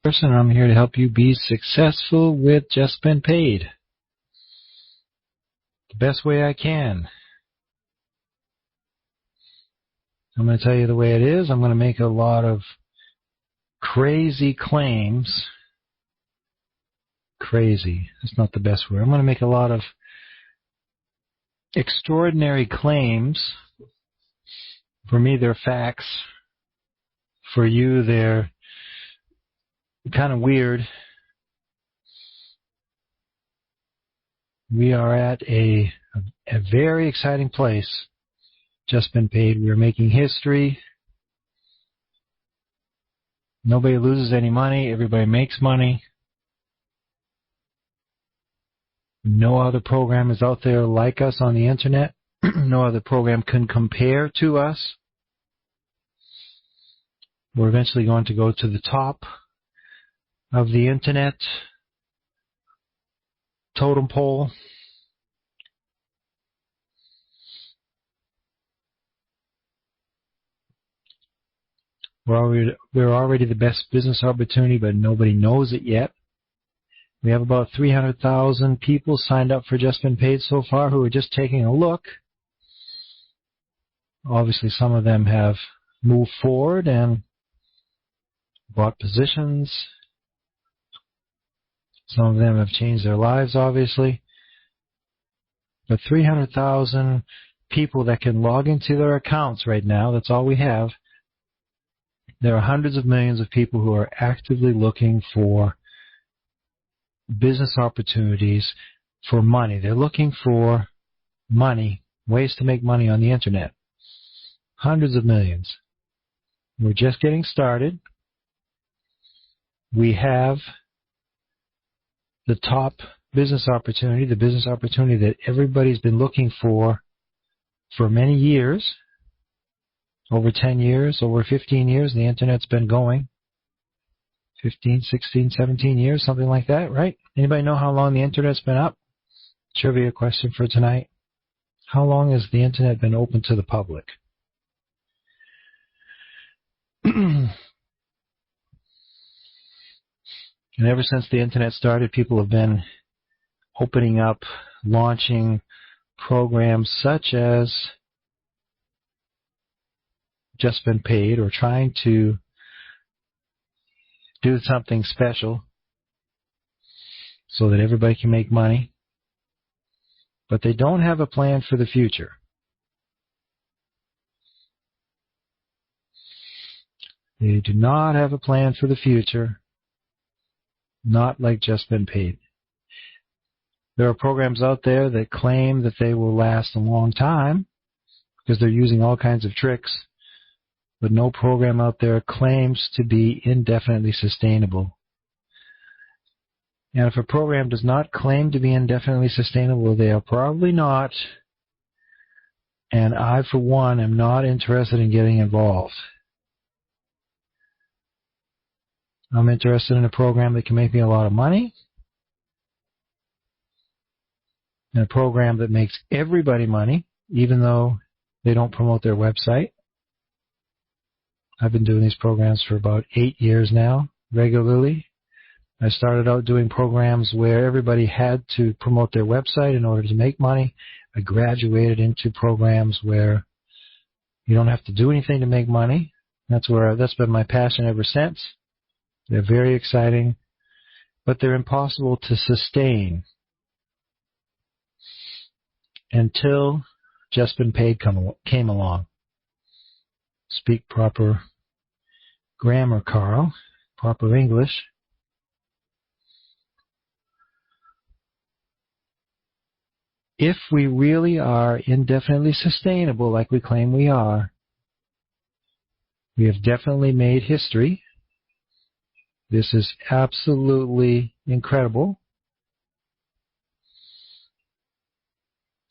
person. I'm here to help you be successful with Just Been Paid the best way I can. I'm going to tell you the way it is. I'm going to make a lot of crazy claims. Crazy. That's not the best word. I'm going to make a lot of extraordinary claims. For me, they're facts. For you, they're kind of weird. We are at a very exciting place. Just Been Paid. We are making history. Nobody loses any money. Everybody makes money. No other program is out there like us on the internet. No other program can compare to us. We're eventually going to go to the top of the internet totem pole. We're already the best business opportunity, but nobody knows it yet. We have about 300,000 people signed up for Just Been Paid so far who are just taking a look. Obviously, some of them have moved forward and bought positions. Some of them have changed their lives, obviously. But 300,000 people that can log into their accounts right now, that's all we have. There are hundreds of millions of people who are actively looking for business opportunities, for money. They're looking for money, ways to make money on the internet. Hundreds of millions. We're just getting started. We have the top business opportunity, the business opportunity that everybody's been looking for many years. Over 10 years, over 15 years, the internet's been going. 15, 16, 17 years, something like that, right? Anybody know how long the internet's been up? Trivia question for tonight. How long has the internet been open to the public? And ever since the internet started, people have been opening up, launching programs such as Just Been Paid, or trying to do something special so that everybody can make money. But they don't have a plan for the future. They do not have a plan for the future, not like Just Been Paid. There are programs out there that claim that they will last a long time because they're using all kinds of tricks, but no program out there claims to be indefinitely sustainable. And if a program does not claim to be indefinitely sustainable, they are probably not. And I, for one, am not interested in getting involved. I'm interested in a program that can make me a lot of money, and a program that makes everybody money, even though they don't promote their website. I've been doing these programs for about 8 years now, regularly. I started out doing programs where everybody had to promote their website in order to make money. I graduated into programs where you don't have to do anything to make money. That's been my passion ever since. They're very exciting, but they're impossible to sustain until Just Been Paid came along. Speak proper grammar, Carl. Proper English. If we really are indefinitely sustainable like we claim we are, we have definitely made history. This is absolutely incredible.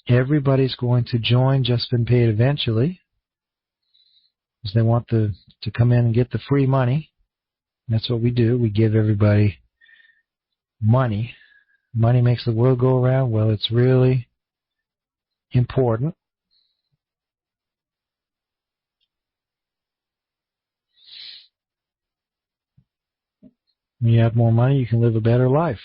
Everybody's going to join Just Been Paid eventually, because they want to come in and get the free money. That's what we do. We give everybody money. Money makes the world go around. Well, it's really important. When you have more money, you can live a better life.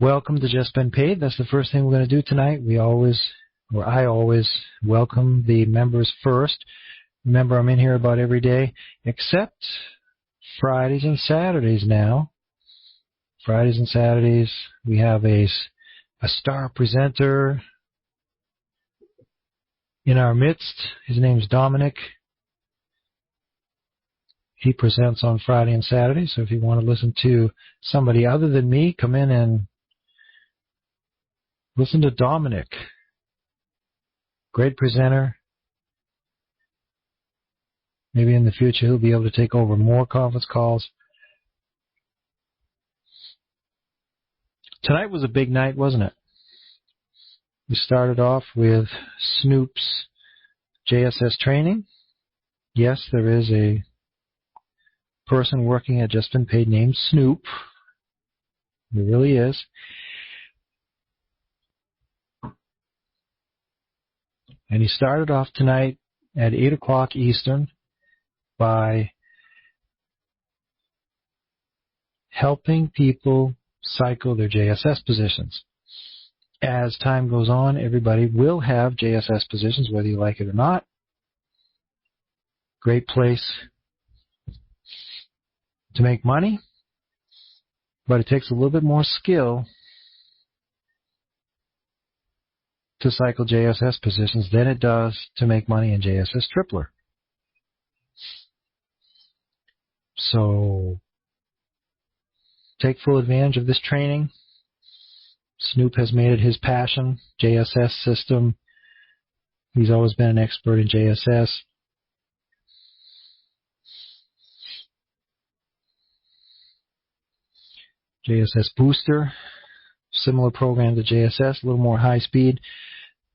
Welcome to Just Been Paid. That's the first thing we're going to do tonight. I always welcome the members first. Remember, I'm in here about every day, except Fridays and Saturdays now. Fridays and Saturdays, we have a star presenter in our midst. His name's Dominic. He presents on Friday and Saturday, so if you want to listen to somebody other than me, come in and listen to Dominic. Great presenter. Maybe in the future he'll be able to take over more conference calls. Tonight was a big night, wasn't it? We started off with Snoop's JSS training. Yes, there is a person working at Just Been Paid named Snoop. There really is. And he started off tonight at 8 o'clock Eastern by helping people cycle their JSS positions. As time goes on, everybody will have JSS positions, whether you like it or not. Great place to make money, but it takes a little bit more skill to cycle JSS positions than it does to make money in JSS Tripler. So take full advantage of this training. Snoop has made it his passion, JSS system. He's always been an expert in JSS. JSS Booster, similar program to JSS, a little more high speed.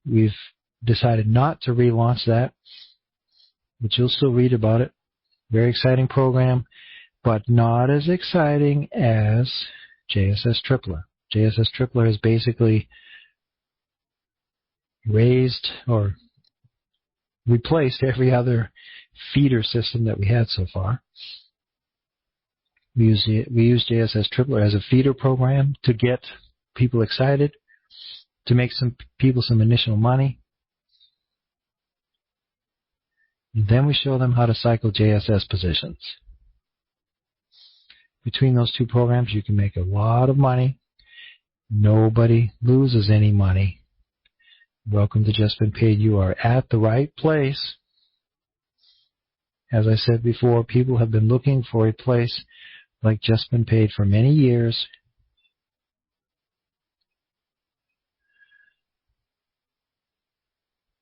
We've decided not to relaunch that, but you'll still read about it. Very exciting program, but not as exciting as JSS Tripler. JSS Tripler has basically raised or replaced every other feeder system that we had so far. We use JSS Tripler as a feeder program to get people excited, to make some people some initial money. And then we show them how to cycle JSS positions. Between those two programs, you can make a lot of money. Nobody loses any money. Welcome to Just Been Paid. You are at the right place. As I said before, people have been looking for a place like Just Been Paid for many years.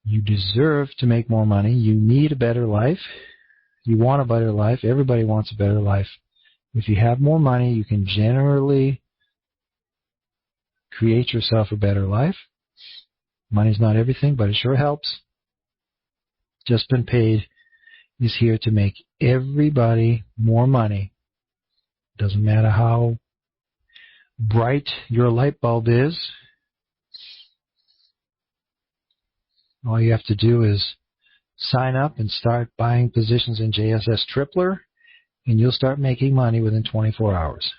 You deserve to make more money. You need a better life. You want a better life. Everybody wants a better life. If you have more money, you can generally create yourself a better life. Money's not everything, but it sure helps. Just Been Paid is here to make everybody more money. Doesn't matter how bright your light bulb is. All you have to do is sign up and start buying positions in JSS Tripler, and you'll start making money within 24 hours.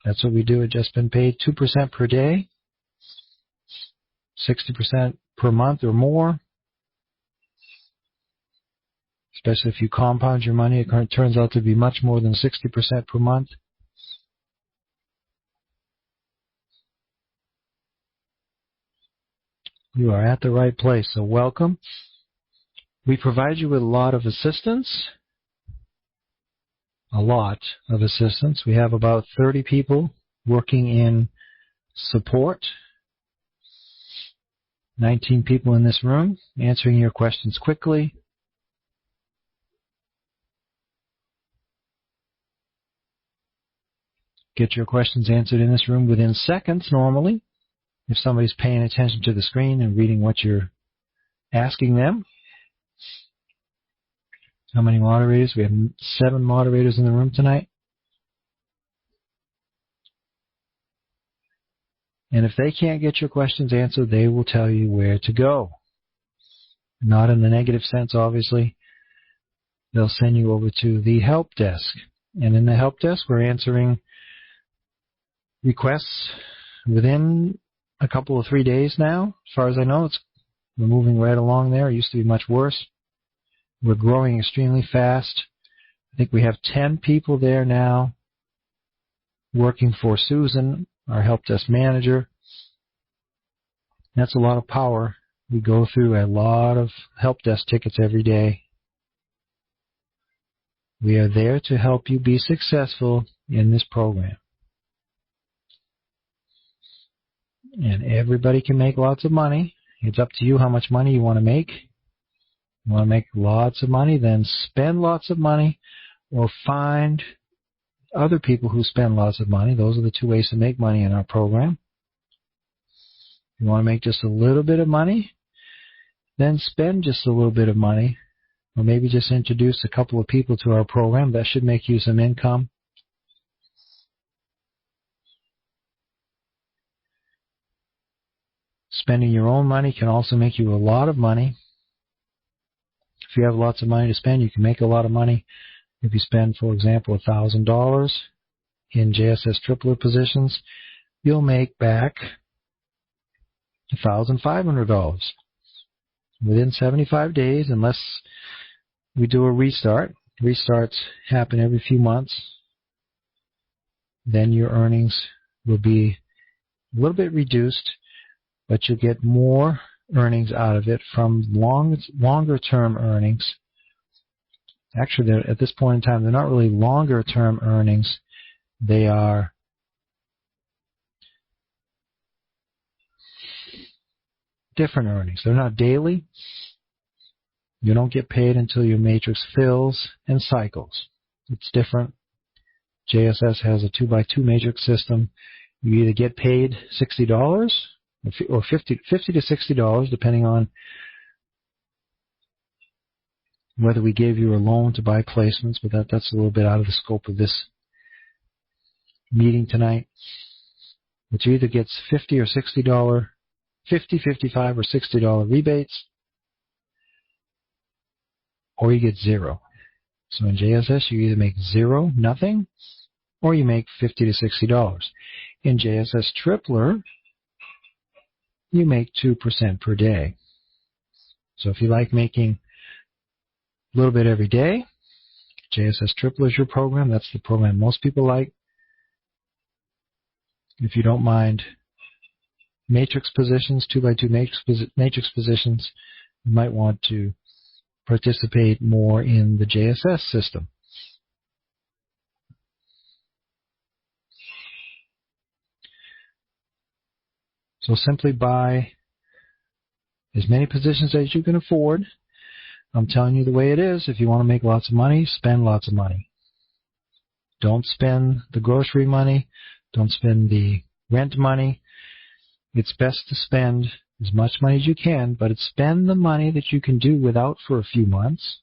That's what we do at Just Been Paid. 2% per day, 60% per month or more. Especially if you compound your money, it turns out to be much more than 60% per month. You are at the right place, so welcome. We provide you with a lot of assistance. We have about 30 people working in support. 19 people in this room answering your questions quickly. Get your questions answered in this room within seconds normally, if somebody's paying attention to the screen and reading what you're asking them. How many moderators? We have 7 moderators in the room tonight. And if they can't get your questions answered, they will tell you where to go. Not in the negative sense, obviously. They'll send you over to the help desk. And in the help desk, we're answering requests within a couple of 3 days now. As far as I know, we're moving right along there. It used to be much worse. We're growing extremely fast. I think we have 10 people there now working for Susan, our help desk manager. That's a lot of power. We go through a lot of help desk tickets every day. We are there to help you be successful in this program. And everybody can make lots of money. It's up to you how much money you want to make. You want to make lots of money, then spend lots of money, or find other people who spend lots of money. Those are the two ways to make money in our program. If you want to make just a little bit of money, then spend just a little bit of money, or maybe just introduce a couple of people to our program. That should make you some income. Spending your own money can also make you a lot of money. If you have lots of money to spend, you can make a lot of money. If you spend, for example, $1,000 in JSS Tripler positions, you'll make back $1,500 within 75 days, unless we do a restart. Restarts happen every few months. Then your earnings will be a little bit reduced, but you'll get more earnings out of it from longer-term earnings. Actually, at this point in time, they're not really longer-term earnings. They are different earnings. They're not daily. You don't get paid until your matrix fills and cycles. It's different. JSS has a 2x2 matrix system. You either get paid $60 or $50 to $60, depending on whether we gave you a loan to buy placements, but that's a little bit out of the scope of this meeting tonight. But you either get $50 or $60, $50, $55, or $60 rebates, or you get zero. So in JSS, you either make zero, nothing, or you make $50 to $60. In JSS Tripler, you make 2% per day. So if you like making a little bit every day, JSS Tripler is your program. That's the program most people like. If you don't mind matrix positions, 2x2 matrix positions, you might want to participate more in the JSS system. So simply buy as many positions as you can afford. I'm telling you the way it is. If you want to make lots of money, spend lots of money. Don't spend the grocery money. Don't spend the rent money. It's best to spend as much money as you can, but spend the money that you can do without for a few months.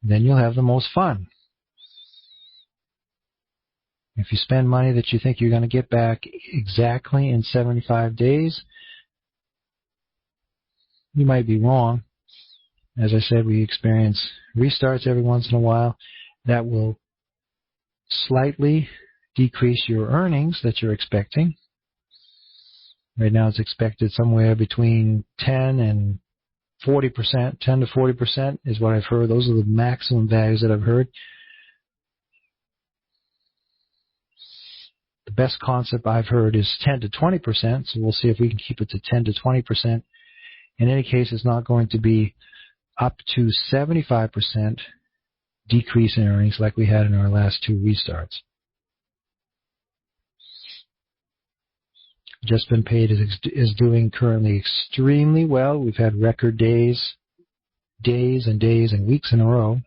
Then you'll have the most fun. If you spend money that you think you're going to get back exactly in 75 days, you might be wrong. As I said, we experience restarts every once in a while. That will slightly decrease your earnings that you're expecting. Right now it's expected somewhere between 10 and 40%. 10 to 40% is what I've heard. Those are the maximum values that I've heard. The best concept I've heard is 10 to 20%, so we'll see if we can keep it to 10 to 20%. In any case, it's not going to be up to 75% decrease in earnings like we had in our last two restarts. Just Been Paid is doing currently extremely well. We've had record days and days and weeks in a row.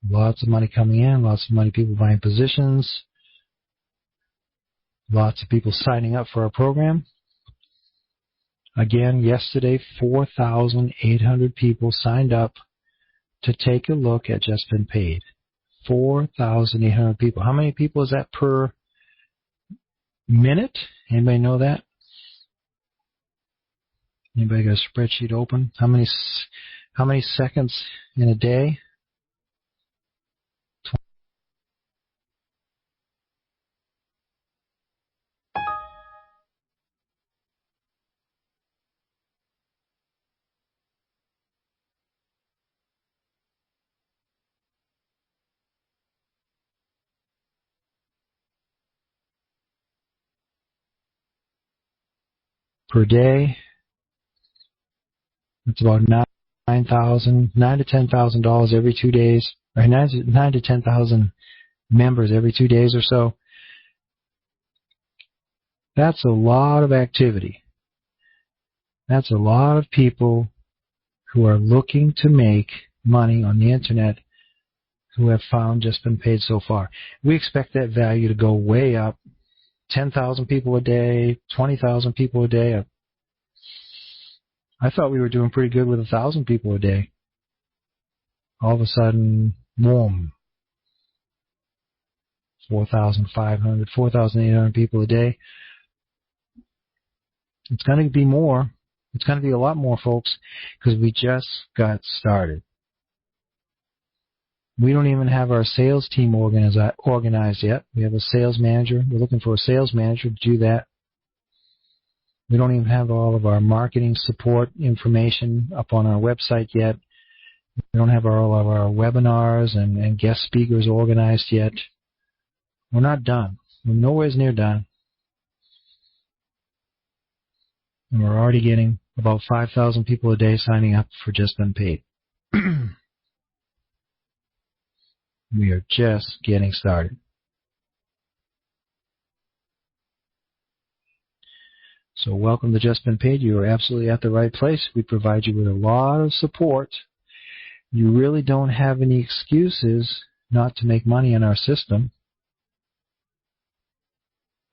Lots of money coming in, lots of money, people buying positions, lots of people signing up for our program. Again, yesterday, 4,800 people signed up to take a look at Just Been Paid. 4,800 people. How many people is that per minute. Anybody know that? Anybody got a spreadsheet open? How many seconds in a day? Per day. It's about $9,000 to $10,000 every 2 days, or 9 to 10,000 members every 2 days or so. That's a lot of activity. That's a lot of people who are looking to make money on the internet who have found Just Been Paid so far. We expect that value to go way up. 10,000 people a day, 20,000 people a day. I thought we were doing pretty good with 1,000 people a day. All of a sudden, boom, 4,500, 4,800 people a day. It's going to be more. It's going to be a lot more, folks, because we just got started. We don't even have our sales team organized yet. We have a sales manager. We're looking for a sales manager to do that. We don't even have all of our marketing support information up on our website yet. We don't have all of our webinars and guest speakers organized yet. We're not done. We're nowhere near done. And we're already getting about 5,000 people a day signing up for Just Been Paid. We are just getting started. So welcome to Just Been Paid. You are absolutely at the right place. We provide you with a lot of support. You really don't have any excuses not to make money in our system.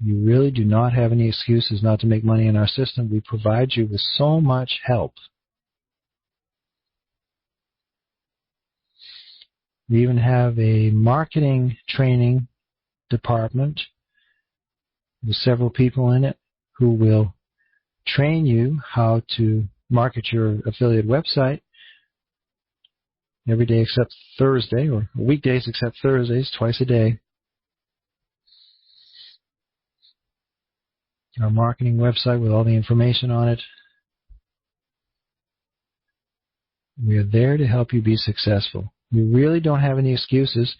You really do not have any excuses not to make money in our system. We provide you with so much help. We even have a marketing training department with several people in it who will train you how to market your affiliate website every day except Thursday, or weekdays except Thursdays, twice a day. Our marketing website with all the information on it. We are there to help you be successful. You really don't have any excuses.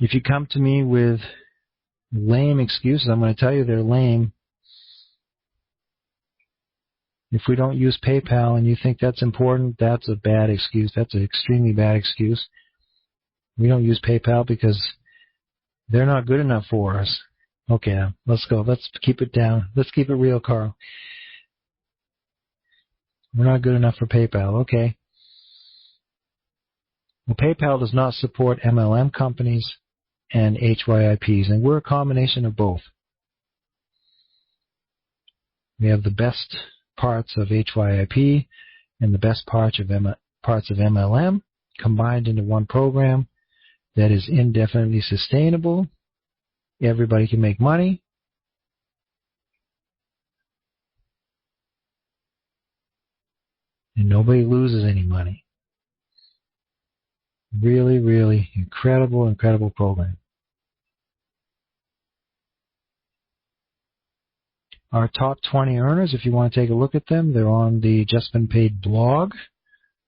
If you come to me with lame excuses, I'm going to tell you they're lame. If we don't use PayPal and you think that's important, that's a bad excuse. That's an extremely bad excuse. We don't use PayPal because they're not good enough for us. Okay, let's go. Let's keep it down. Let's keep it real, Carl. We're not good enough for PayPal. Okay. Well, PayPal does not support MLM companies and HYIPs, and we're a combination of both. We have the best parts of HYIP and the best parts of MLM combined into one program that is indefinitely sustainable. Everybody can make money. And nobody loses any money. Really, really incredible program. Our top 20 earners, if you want to take a look at them, they're on the Just Been Paid blog.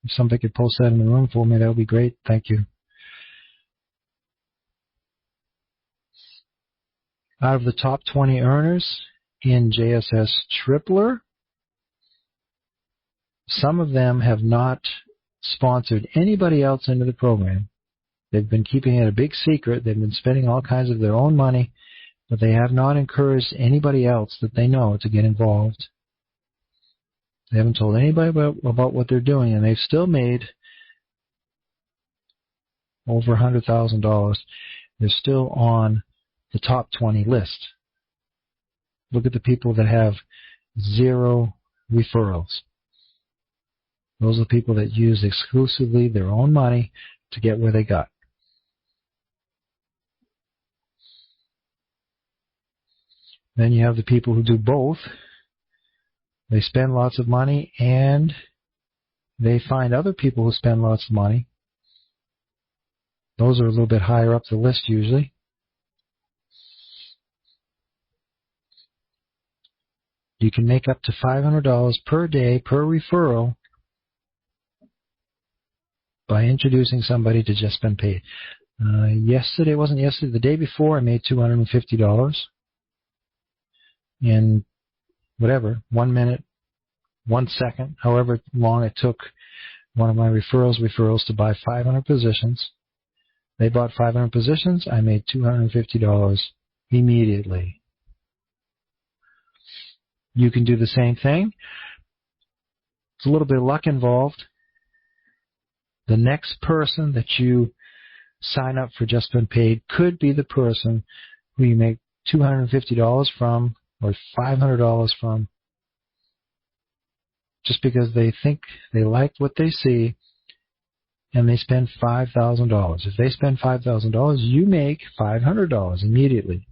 If somebody could post that in the room for me, that would be great. Thank you. Out of the top 20 earners in JSS Tripler, some of them have not sponsored anybody else into the program. They've been keeping it a big secret. They've been spending all kinds of their own money, but they have not encouraged anybody else that they know to get involved. They haven't told anybody about what they're doing, and they've still made over $100,000. They're still on the top 20 list. Look at the people that have 0 referrals. Those are the people that use exclusively their own money to get where they got. Then you have the people who do both. They spend lots of money and they find other people who spend lots of money. Those are a little bit higher up the list usually. You can make up to $500 per day per referral by introducing somebody to Just Been Paid. The day before, I made $250 in whatever, 1 minute, 1 second, however long it took one of my referrals to buy 500 positions. They bought 500 positions. I made $250 immediately. You can do the same thing. It's a little bit of luck involved. The next person that you sign up for Just Been Paid could be the person who you make $250 from or $500 from, just because they think they like what they see and they spend $5,000. If they spend $5,000, you make $500 immediately.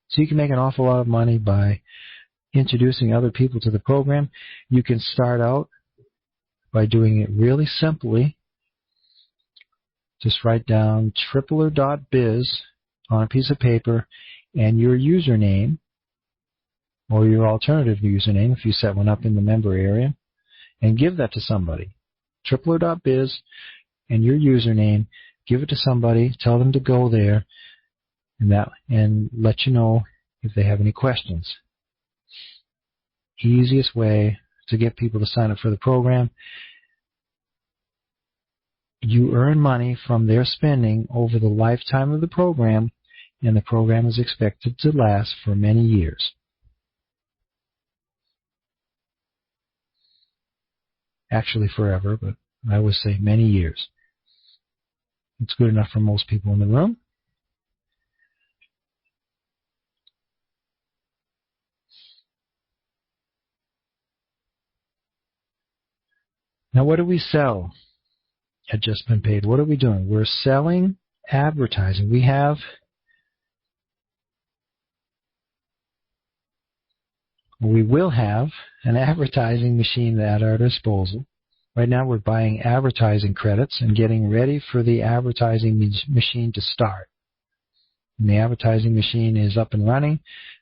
So you can make an awful lot of money by introducing other people to the program. You can start out by doing it really simply. Just write down tripler.biz on a piece of paper and your username or your alternative username if you set one up in the member area, and give that to somebody. Tripler.biz and your username. Give it to somebody. Tell them to go there and let you know if they have any questions. Easiest way to get people to sign up for the program. You earn money from their spending over the lifetime of the program, and the program is expected to last for many years. Actually forever, but I would say many years. It's good enough for most people in the room. Now, what do we sell at Just Been Paid? What are we doing? We're selling advertising. We will have an advertising machine at our disposal. Right now we're buying advertising credits and getting ready for the advertising machine to start. When the advertising machine is up and running,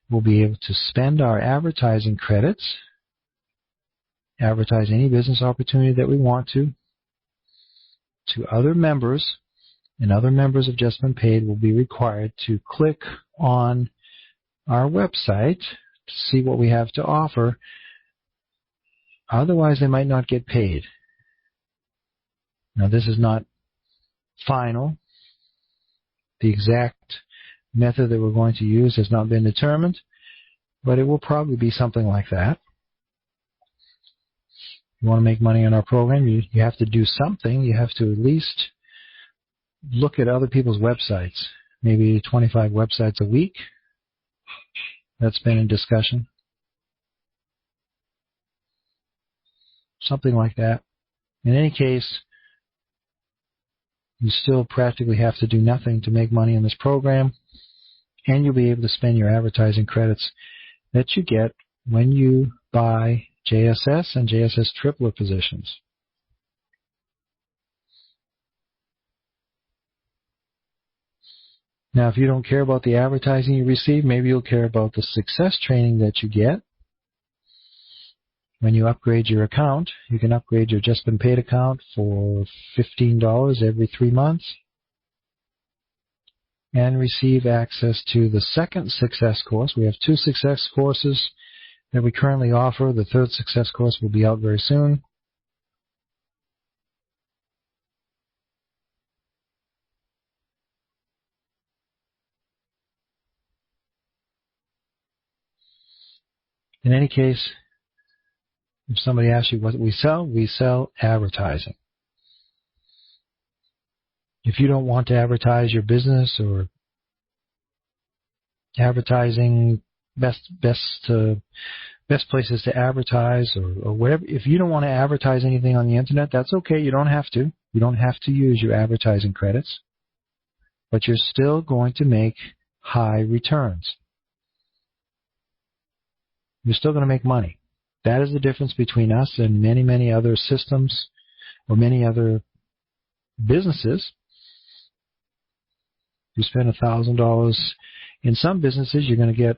we'll be able to spend our advertising credits, advertise any business opportunity that we want to other members, and other members of Just Been Paid will be required to click on our website to see what we have to offer. Otherwise, they might not get paid. Now, this is not final. The exact method that we're going to use has not been determined, but it will probably be something like that. If you want to make money on our program, you have to do something. You have to at least look at other people's websites, maybe 25 websites a week. That's been in discussion. Something like that. In any case, you still practically have to do nothing to make money in this program, and you'll be able to spend your advertising credits that you get when you buy JSS and JSS tripler positions. Now, if you don't care about the advertising you receive, maybe you'll care about the success training that you get. When you upgrade your account, you can upgrade your Just Been Paid account for $15 every 3 months and receive access to the second success course. We have 2 success courses that we currently offer. The 3rd success course will be out very soon. In any case, if somebody asks you what we sell advertising. If you don't want to advertise your business or advertising best places to advertise or whatever, if you don't want to advertise anything on the internet, that's okay. You don't have to. You don't have to use your advertising credits. but you're still going to make high returns. You're still going to make money. That is the difference between us and many, many other systems or many other businesses. You spend $1,000. In some businesses, you're going to get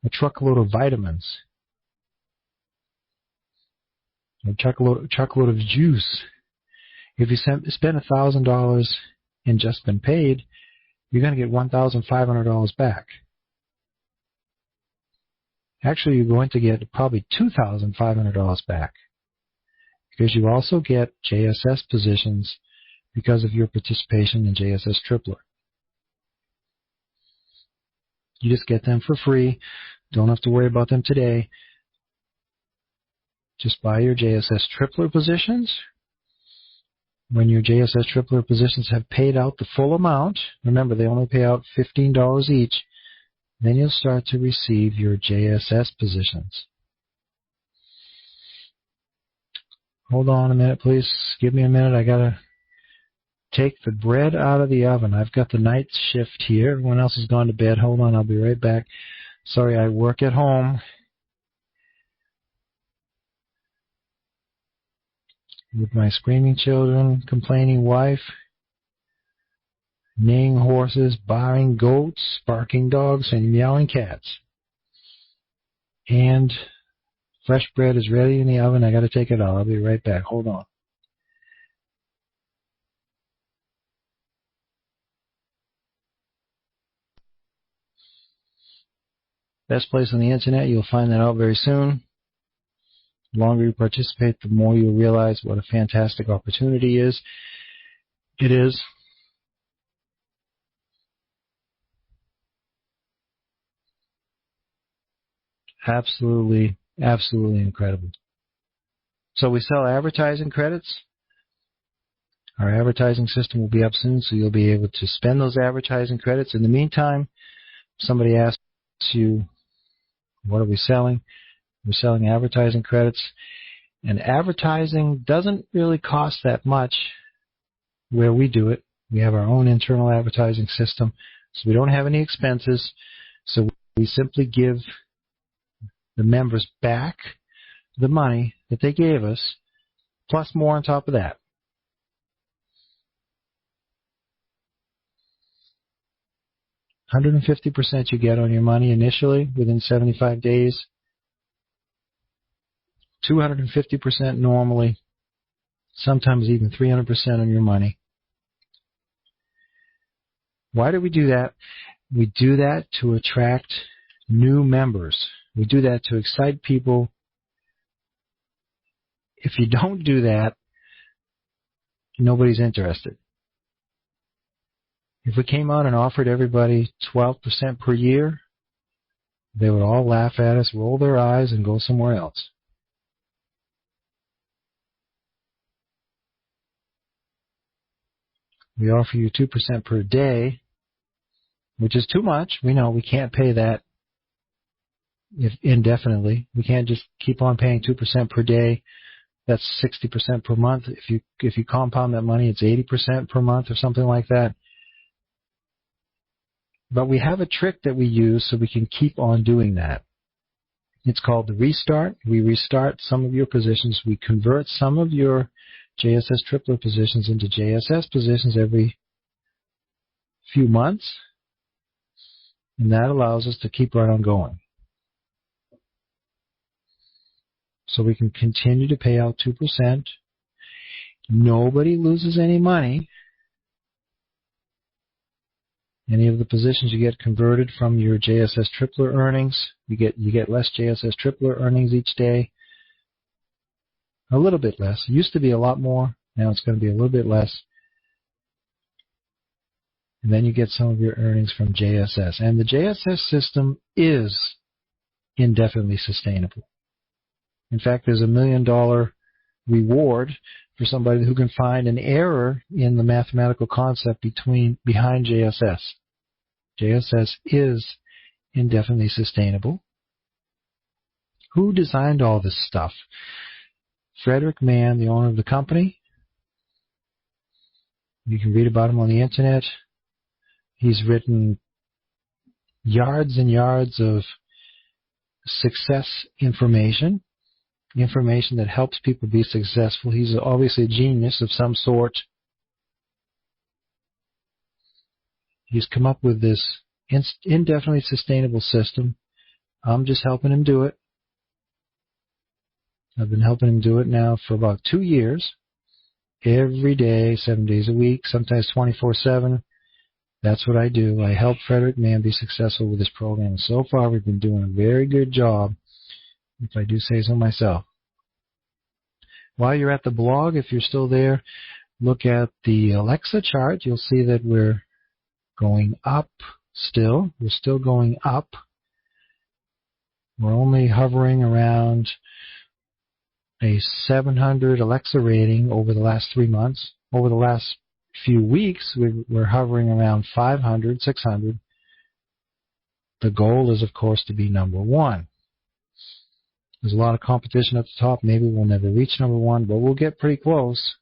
a truckload of vitamins, a truckload of juice. If you spend $1,000 and just been paid, you're going to get $1,500 back. Actually, you're going to get probably $2,500 back because you also get JSS positions because of your participation in JSS Tripler. You just get them for free. Don't have to worry about them today. Just buy your JSS Tripler positions. When your JSS Tripler positions have paid out the full amount, remember they only pay out $15 each, then you'll start to receive your JSS positions. Hold on a minute, please. Give me a minute. I got to take the bread out of the oven. I've got the night shift here. Everyone else has gone to bed. Hold on, I'll be right back. Sorry, I work at home. With my screaming children, complaining wife, neighing horses, baaing goats, barking dogs, and meowing cats. And fresh bread is ready in the oven. I got to take it out. I'll be right back. Hold on. Best place on the internet. You'll find that out very soon. The longer you participate, the more you'll realize what a fantastic opportunity it is. Absolutely, absolutely incredible. So we sell advertising credits. Our advertising system will be up soon, so you'll be able to spend those advertising credits. In the meantime, somebody asks you, what are we selling? We're selling advertising credits. And advertising doesn't really cost that much where we do it. We have our own internal advertising system, so we don't have any expenses. So we simply give the members back the money that they gave us, plus more on top of that. $150% you get on your money initially within 75 days. 250% normally, sometimes even 300% on your money. Why do we do that? We do that to attract new members. We do that to excite people. If you don't do that, nobody's interested. If we came out and offered everybody 12% per year, they would all laugh at us, roll their eyes, and go somewhere else. We offer you 2% per day, which is too much. We know we can't pay that indefinitely. We can't just keep on paying 2% per day. That's 60% per month. If you compound that money, it's 80% per month or something like that. But we have a trick that we use so we can keep on doing that. It's called the restart. We restart some of your positions. We convert some of your JSS Tripler positions into JSS positions every few months, and that allows us to keep right on going. So we can continue to pay out 2%. Nobody loses any money. Any of the positions you get converted from your JSS Tripler earnings, you get less JSS Tripler earnings each day. A little bit less. It used to be a lot more. Now it's going to be a little bit less. And then you get some of your earnings from JSS. And the JSS system is indefinitely sustainable. In fact, there's $1 million reward for somebody who can find an error in the mathematical concept behind JSS. JSS is indefinitely sustainable. Who designed all this stuff? Frederick Mann, the owner of the company. You can read about him on the internet. He's written yards and yards of success information that helps people be successful. He's obviously a genius of some sort. He's come up with this indefinitely sustainable system. I'm just helping him do it. I've been helping him do it now for about 2 years. Every day, 7 days a week, sometimes 24/7. That's what I do. I help Frederick Mann be successful with this program. So far, we've been doing a very good job, if I do say so myself. While you're at the blog, if you're still there, look at the Alexa chart. You'll see that we're going up still. We're still going up. We're only hovering around a 700 Alexa rating over the last 3 months. Over the last few weeks, we're hovering around 500, 600. The goal is, of course, to be number one. There's a lot of competition at the top. Maybe we'll never reach number one, but we'll get pretty close.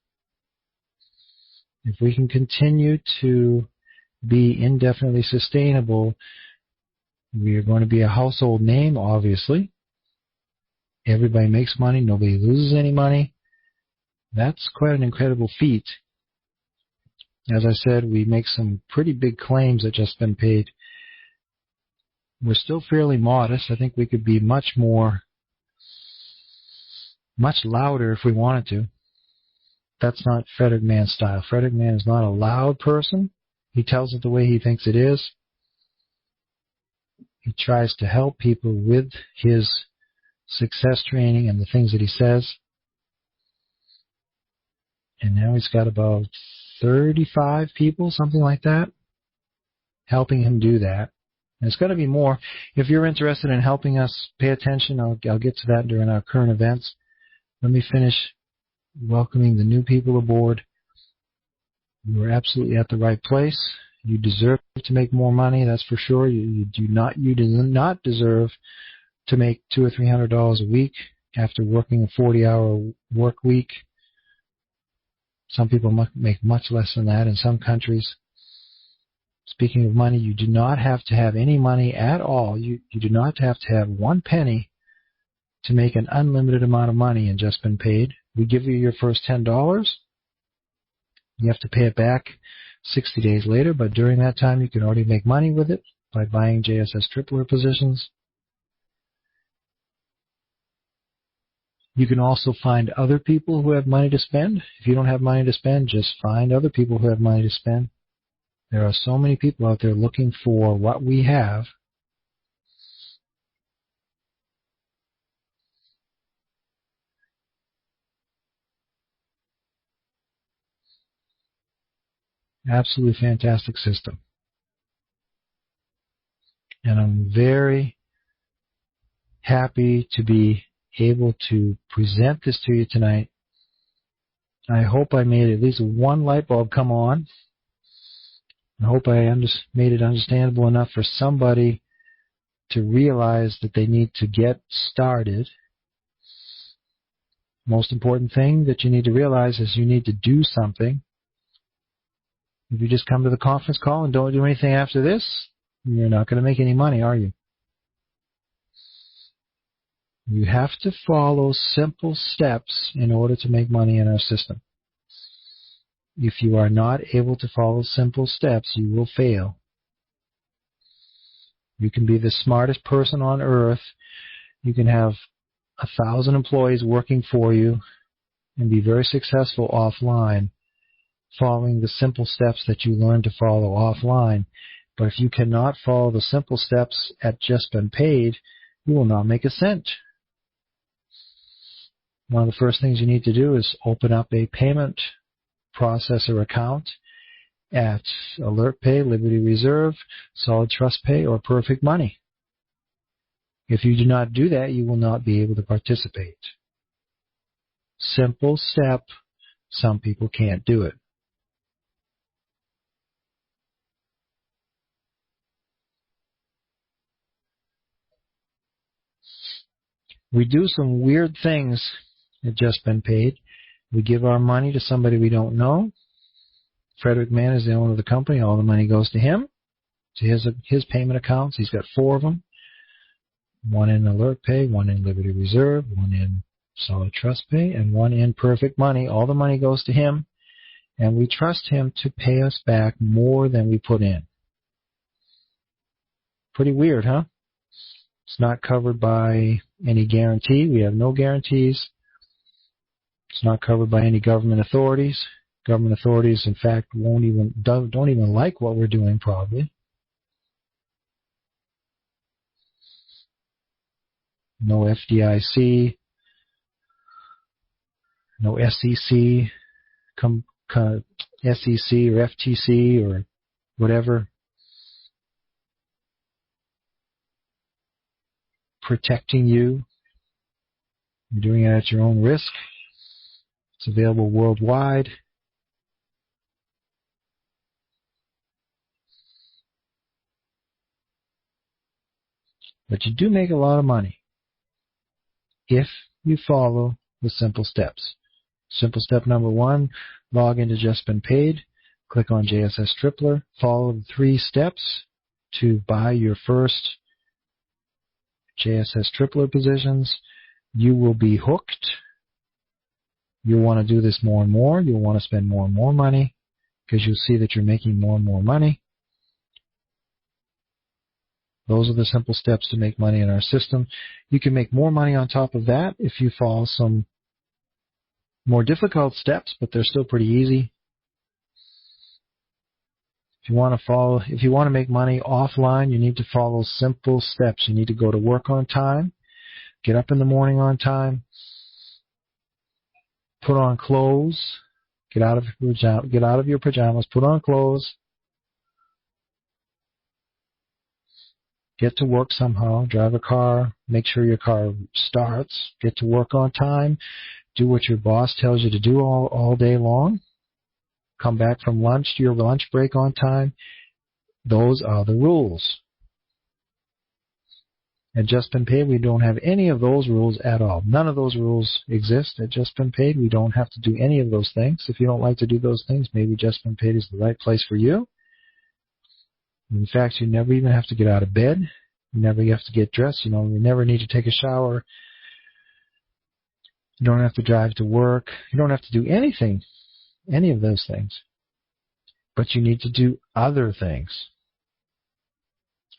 If we can continue to be indefinitely sustainable, we are going to be a household name, obviously. Everybody makes money. Nobody loses any money. That's quite an incredible feat. As I said, we make some pretty big claims at Just Been Paid. We're still fairly modest. I think we could be much louder if we wanted to. That's not Frederick Mann's style. Frederick Mann is not a loud person. He tells it the way he thinks it is. He tries to help people with his success training and the things that he says. And now he's got about 35 people, something like that, helping him do that. And it's going to be more. If you're interested in helping us, pay attention. I'll get to that during our current events. Let me finish welcoming the new people aboard. You're absolutely at the right place. You deserve to make more money, that's for sure. You do not deserve to make $200 or $300 a week after working a 40-hour work week. Some people make much less than that in some countries. Speaking of money, you do not have to have any money at all. You do not have to have one penny to make an unlimited amount of money and Just Been Paid. We give you your first $10. You have to pay it back 60 days later, but during that time you can already make money with it by buying JSS tripler positions. You can also find other people who have money to spend. If you don't have money to spend, just find other people who have money to spend. There are so many people out there looking for what we have. Absolutely fantastic system. And I'm very happy to be able to present this to you tonight. I hope I made at least one light bulb come on. I hope I made it understandable enough for somebody to realize that they need to get started. Most important thing that you need to realize is you need to do something. If you just come to the conference call and don't do anything after this, you're not going to make any money, are you? You have to follow simple steps in order to make money in our system. If you are not able to follow simple steps, you will fail. You can be the smartest person on earth. You can have 1,000 employees working for you and be very successful offline, following the simple steps that you learn to follow offline. But if you cannot follow the simple steps at Just Been Paid, you will not make a cent. One of the first things you need to do is open up a payment processor account at AlertPay, Liberty Reserve, Solid Trust Pay, or Perfect Money. If you do not do that, you will not be able to participate. Simple step. Some people can't do it. We do some weird things at Just Been Paid. We give our money to somebody we don't know. Frederick Mann is the owner of the company. All the money goes to him. to his payment accounts. He's got 4 of them. One in Alert Pay, one in Liberty Reserve, one in Solid Trust Pay, and one in Perfect Money. All the money goes to him, and we trust him to pay us back more than we put in. Pretty weird, huh? It's not covered by any guarantee. We have no guarantees. It's not covered by any government authorities. Government authorities, in fact, don't even like what we're doing, probably. No FDIC, no SEC, SEC or FTC or whatever protecting you. You're doing it at your own risk. It's available worldwide. But you do make a lot of money if you follow the simple steps. Simple step number 1, log into Just Been Paid, click on JSS Tripler, follow the 3 steps to buy your first JSS Tripler positions. You will be hooked. You'll want to do this more and more. You'll want to spend more and more money because you'll see that you're making more and more money. Those are the simple steps to make money in our system. You can make more money on top of that if you follow some more difficult steps, but they're still pretty easy. If you want to make money offline, you need to follow simple steps. You need to go to work on time, get up in the morning on time, put on clothes, get out of your pajamas, put on clothes, get to work somehow, drive a car, make sure your car starts, get to work on time, do what your boss tells you to do all day long, come back from lunch to your lunch break on time. Those are the rules. At Just Been Paid, we don't have any of those rules at all. None of those rules exist at Just Been Paid. We don't have to do any of those things. If you don't like to do those things, maybe Just Been Paid is the right place for you. In fact, you never even have to get out of bed. You never have to get dressed. You never need to take a shower. You don't have to drive to work. You don't have to do anything, any of those things. But you need to do other things.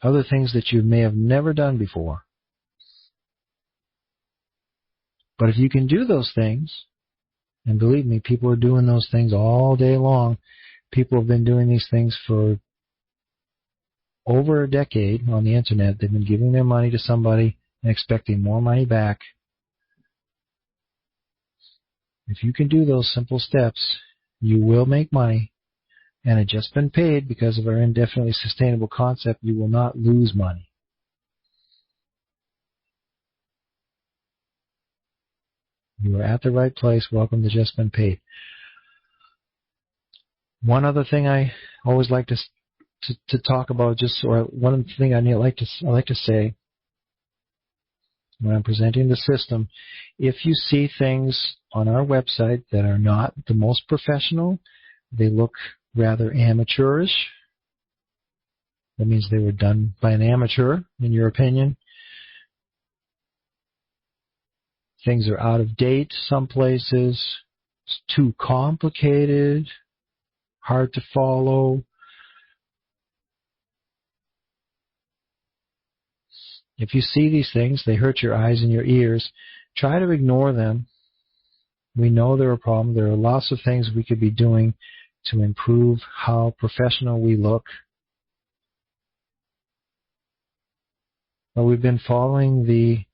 Other things that you may have never done before. But if you can do those things, and believe me, people are doing those things all day long. People have been doing these things for over a decade on the internet. They've been giving their money to somebody and expecting more money back. If you can do those simple steps, you will make money. And at Just Been Paid, because of our indefinitely sustainable concept, you will not lose money. You are at the right place. Welcome to Just Been Paid. One other thing I always like to talk about, one thing I like to say when I'm presenting the system, if you see things on our website that are not the most professional, they look rather amateurish. That means they were done by an amateur, in your opinion. Things are out of date some places. It's too complicated, hard to follow. If you see these things, they hurt your eyes and your ears. Try to ignore them. We know they're a problem. There are lots of things we could be doing to improve how professional we look. But we've been following the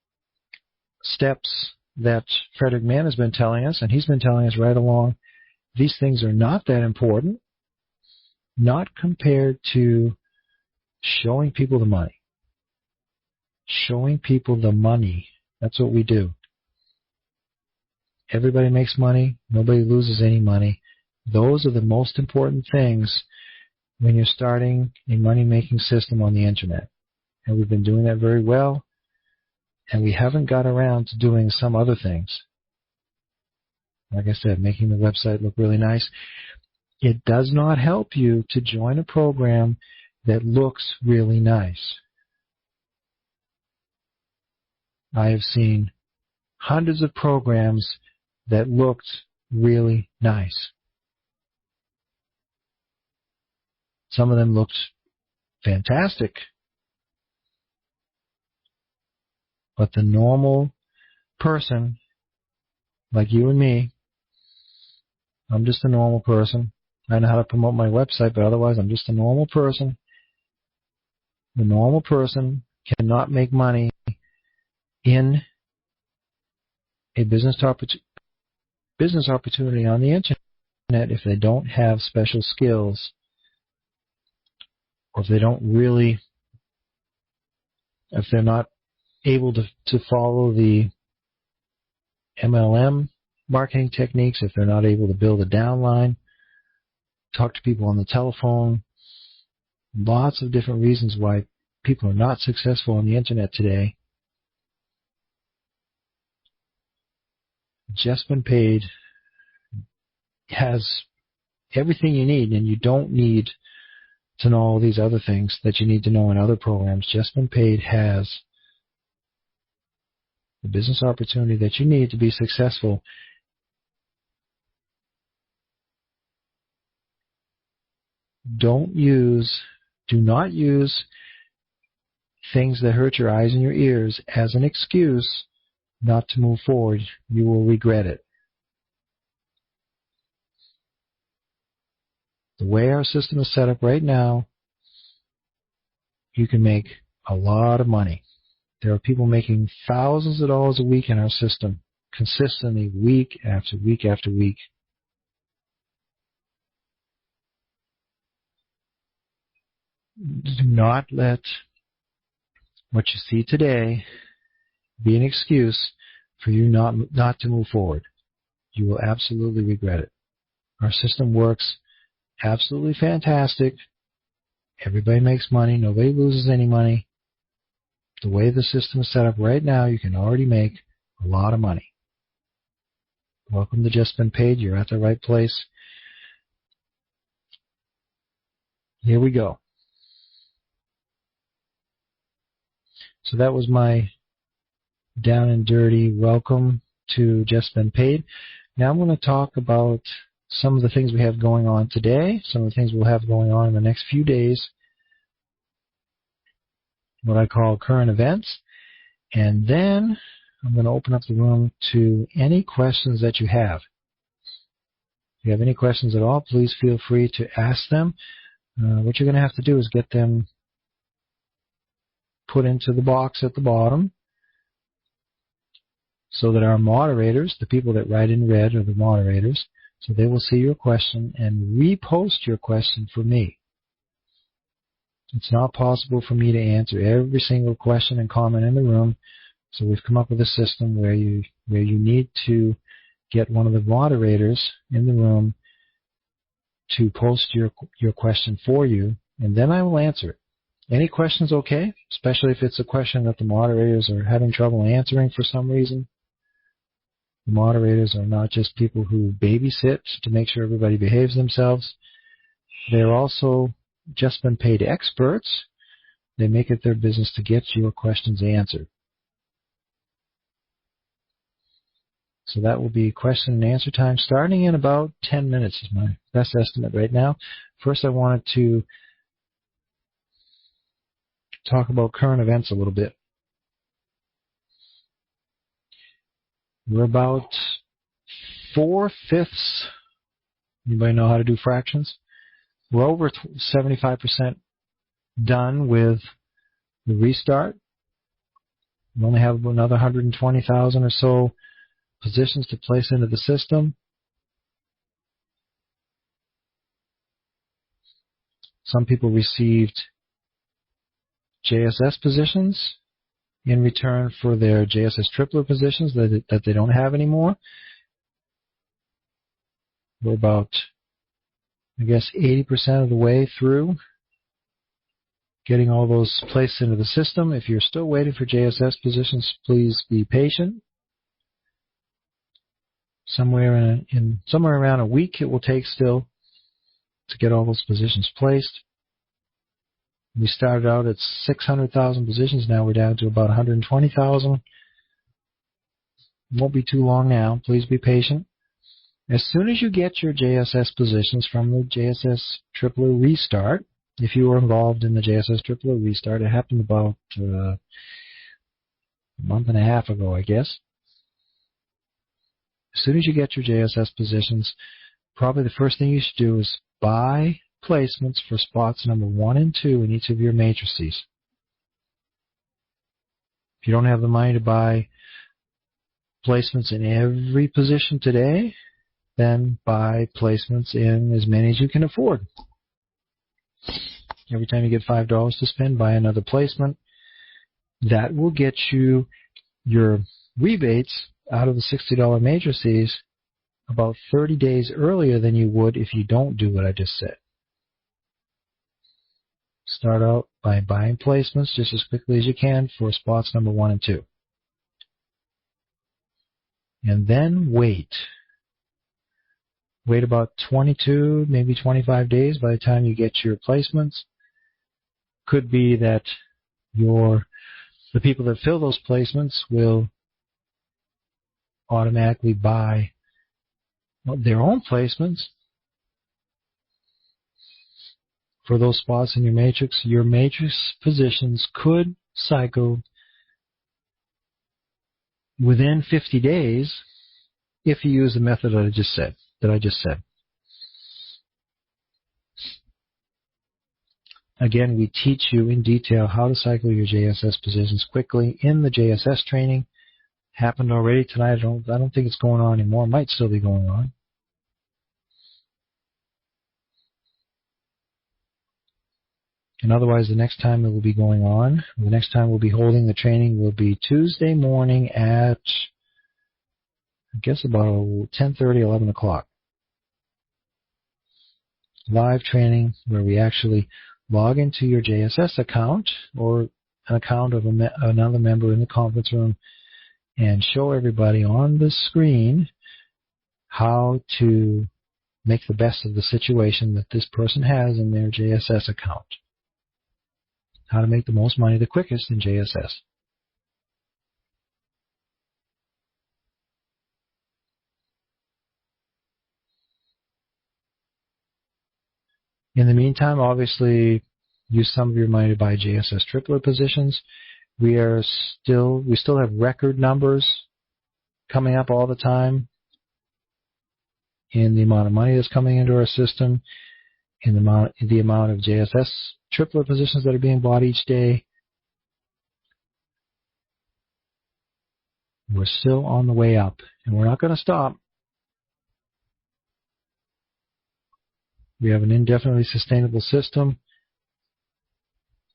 steps that Frederick Mann has been telling us, and he's been telling us right along. These things are not that important, not compared to showing people the money. Showing people the money. That's what we do. Everybody makes money. Nobody loses any money. Those are the most important things when you're starting a money-making system on the internet. And we've been doing that very well. And we haven't got around to doing some other things. Like I said, making the website look really nice. It does not help you to join a program that looks really nice. I have seen hundreds of programs that looked really nice. Some of them looked fantastic. But the normal person, like you and me, I'm just a normal person. I know how to promote my website, but otherwise I'm just a normal person. The normal person cannot make money in a business opportunity on the internet if they don't have special skills, or if they're not able to follow the MLM marketing techniques, if they're not able to build a downline, talk to people on the telephone. Lots of different reasons why people are not successful on the internet today. Just Been Paid has everything you need, and you don't need to know all these other things that you need to know in other programs. Just Been Paid has the business opportunity that you need to be successful. Do not use things that hurt your eyes and your ears as an excuse not to move forward. You will regret it. The way our system is set up right now, you can make a lot of money. There are people making thousands of dollars a week in our system, consistently, week after week after week. Do not let what you see today be an excuse for you not to move forward. You will absolutely regret it. Our system works absolutely fantastic. Everybody makes money. Nobody loses any money. The way the system is set up right now, you can already make a lot of money. Welcome to Just Been Paid. You're at the right place. Here we go. So that was my down and dirty welcome to Just Been Paid. Now I'm going to talk about some of the things we have going on today, some of the things we'll have going on in the next few days, what I call current events, and then I'm going to open up the room to any questions that you have. If you have any questions at all, please feel free to ask them. What you're going to have to do is get them put into the box at the bottom so that our moderators, the people that write in red are the moderators, so they will see your question and repost your question for me. It's not possible for me to answer every single question and comment in the room, so we've come up with a system where you need to get one of the moderators in the room to post your question for you, and then I will answer it. Any questions okay, especially if it's a question that the moderators are having trouble answering for some reason. The moderators are not just people who babysit to make sure everybody behaves themselves. They're also Just Been Paid experts. They make it their business to get your questions answered. So that will be question and answer time starting in about 10 minutes is my best estimate right now. First, I wanted to talk about current events a little bit. We're about 4/5. Anybody know how to do fractions? We're over 75% done with the restart. We only have another 120,000 or so positions to place into the system. Some people received JSS positions in return for their JSS tripler positions that they don't have anymore. We're about, 80% of the way through getting all those placed into the system. If you're still waiting for JSS positions, please be patient. Somewhere around a week it will take still to get all those positions placed. We started out at 600,000 positions. Now we're down to about 120,000. Won't be too long now. Please be patient. As soon as you get your JSS positions from the JSS Tripler Restart, if you were involved in the JSS Tripler Restart, it happened about a month and a half ago, I guess. As soon as you get your JSS positions, probably the first thing you should do is buy placements for spots number 1 and 2 in each of your matrices. If you don't have the money to buy placements in every position today, then buy placements in as many as you can afford. Every time you get $5 to spend, buy another placement. That will get you your rebates out of the $60 matrices about 30 days earlier than you would if you don't do what I just said. Start out by buying placements just as quickly as you can for spots number 1 and 2. And then wait. Wait about 22, maybe 25 days by the time you get your placements. Could be that the people that fill those placements will automatically buy their own placements for those spots in your matrix. Your matrix positions could cycle within 50 days if you use the method that I just said. Again, we teach you in detail how to cycle your JSS positions quickly in the JSS training. Happened already tonight. I don't think it's going on anymore. It might still be going on. And otherwise, the next time it will be going on, the next time we'll be holding the training will be Tuesday morning at, I guess, about 10:30, 11 o'clock. Live training where we actually log into your JSS account or an account of another member in the conference room and show everybody on the screen how to make the best of the situation that this person has in their JSS account. How to make the most money the quickest in JSS. In the meantime, obviously, use some of your money to buy JSS Tripler positions. We still have record numbers coming up all the time in the amount of money that's coming into our system, in the amount of JSS Tripler positions that are being bought each day. We're still on the way up, and we're not going to stop. We have an indefinitely sustainable system.